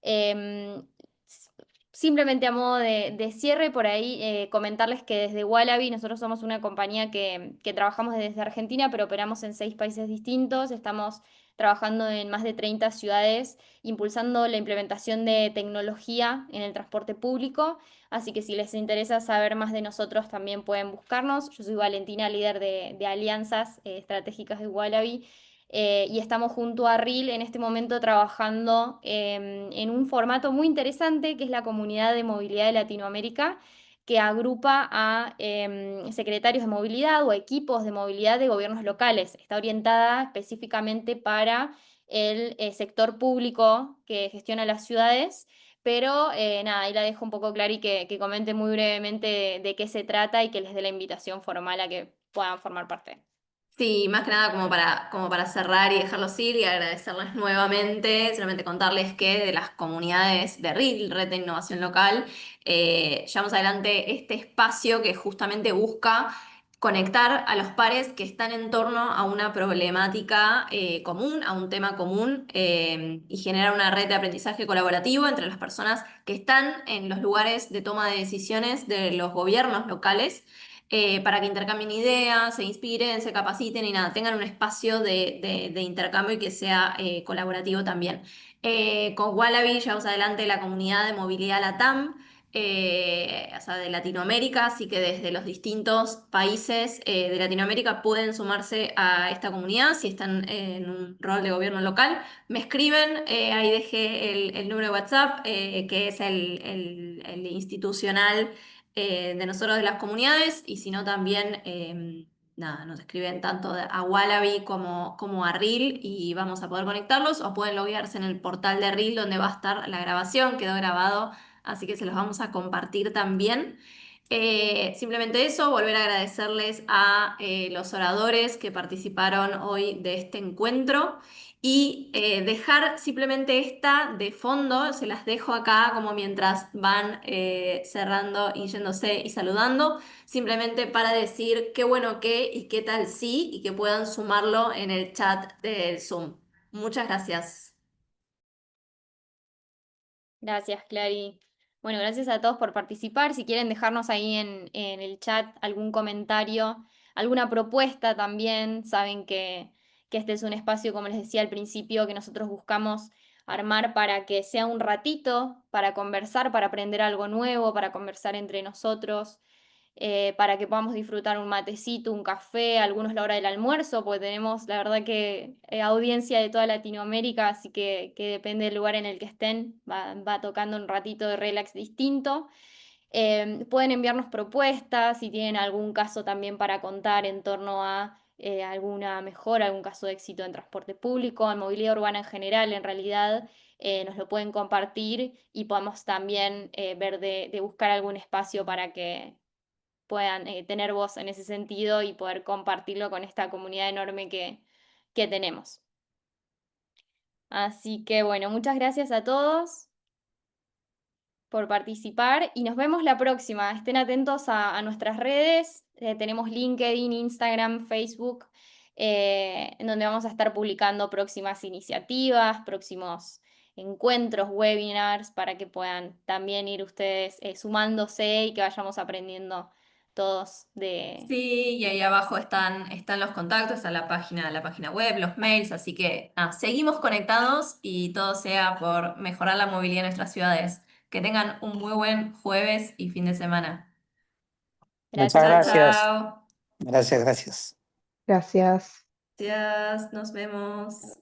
Em, s- Simplemente a modo de cierre, por ahí comentarles que desde Wallaby nosotros somos una compañía que trabajamos desde Argentina, pero operamos en 6 países distintos. Estamos trabajando en más de 30 ciudades impulsando la implementación de tecnología en el transporte público. Así que si les interesa saber más de nosotros, también pueden buscarnos. Yo soy Valentina, líder de alianzas estratégicas de Wallaby. Y estamos junto a RIL en este momento trabajando en un formato muy interesante que es la Comunidad de Movilidad de Latinoamérica, que agrupa a secretarios de movilidad o equipos de movilidad de gobiernos locales. Está orientada específicamente para el sector público que gestiona las ciudades, pero nada, ahí la dejo un poco clara y que comente muy brevemente de qué se trata y que les dé la invitación formal a que puedan formar parte. Sí, más que nada como para cerrar y dejarlos ir y agradecerles nuevamente, solamente contarles que de las comunidades de RIL, Red de Innovación Local, llevamos adelante este espacio que justamente busca conectar a los pares que están en torno a una problemática común, a un tema común, y generar una red de aprendizaje colaborativo entre las personas que están en los lugares de toma de decisiones de los gobiernos locales, para que intercambien ideas, se inspiren, se capaciten y nada, tengan un espacio de intercambio y que sea colaborativo también. Con Wallaby llevamos adelante la comunidad de movilidad LATAM, o sea, de Latinoamérica, así que desde los distintos países de Latinoamérica pueden sumarse a esta comunidad si están en un rol de gobierno local. Me escriben, ahí dejé el número de WhatsApp, que es el institucional de nosotros de las comunidades, y si no también, nada, nos escriben tanto a Wallaby como a Reel y vamos a poder conectarlos, o pueden loguearse en el portal de Reel donde va a estar la grabación, quedó grabado, así que se los vamos a compartir también. Simplemente eso, volver a agradecerles a los oradores que participaron hoy de este encuentro y dejar simplemente esta de fondo, se las dejo acá como mientras van cerrando y yéndose y saludando, simplemente para decir qué bueno que y qué tal sí y que puedan sumarlo en el chat del Zoom. Muchas gracias. Gracias, Clary. Bueno, gracias a todos por participar. Si quieren dejarnos ahí en el chat algún comentario, alguna propuesta también, saben que este es un espacio, como les decía al principio, que nosotros buscamos armar para que sea un ratito para conversar, para aprender algo nuevo, para conversar entre nosotros, para que podamos disfrutar un matecito, un café, algunos la hora del almuerzo, porque tenemos, la verdad que audiencia de toda Latinoamérica, así que depende del lugar en el que estén, va tocando un ratito de relax distinto. Pueden enviarnos propuestas si tienen algún caso también para contar en torno a alguna mejora, algún caso de éxito en transporte público, en movilidad urbana en general, en realidad. Nos lo pueden compartir y podemos también ver de buscar algún espacio para que puedan tener voz en ese sentido y poder compartirlo con esta comunidad enorme que tenemos. Así que bueno, muchas gracias a todos por participar y nos vemos la próxima. Estén atentos a nuestras redes. Tenemos LinkedIn, Instagram, Facebook, en donde vamos a estar publicando próximas iniciativas, próximos encuentros, webinars, para que puedan también ir ustedes sumándose y que vayamos aprendiendo todos de... Sí, y ahí abajo están los contactos, está la página web, los mails, así que nada, seguimos conectados y todo sea por mejorar la movilidad en nuestras ciudades. Que tengan un muy buen jueves y fin de semana. Muchas Gracias Chao, a todos. gracias. chao. Gracias, gracias. Gracias. Gracias, nos vemos.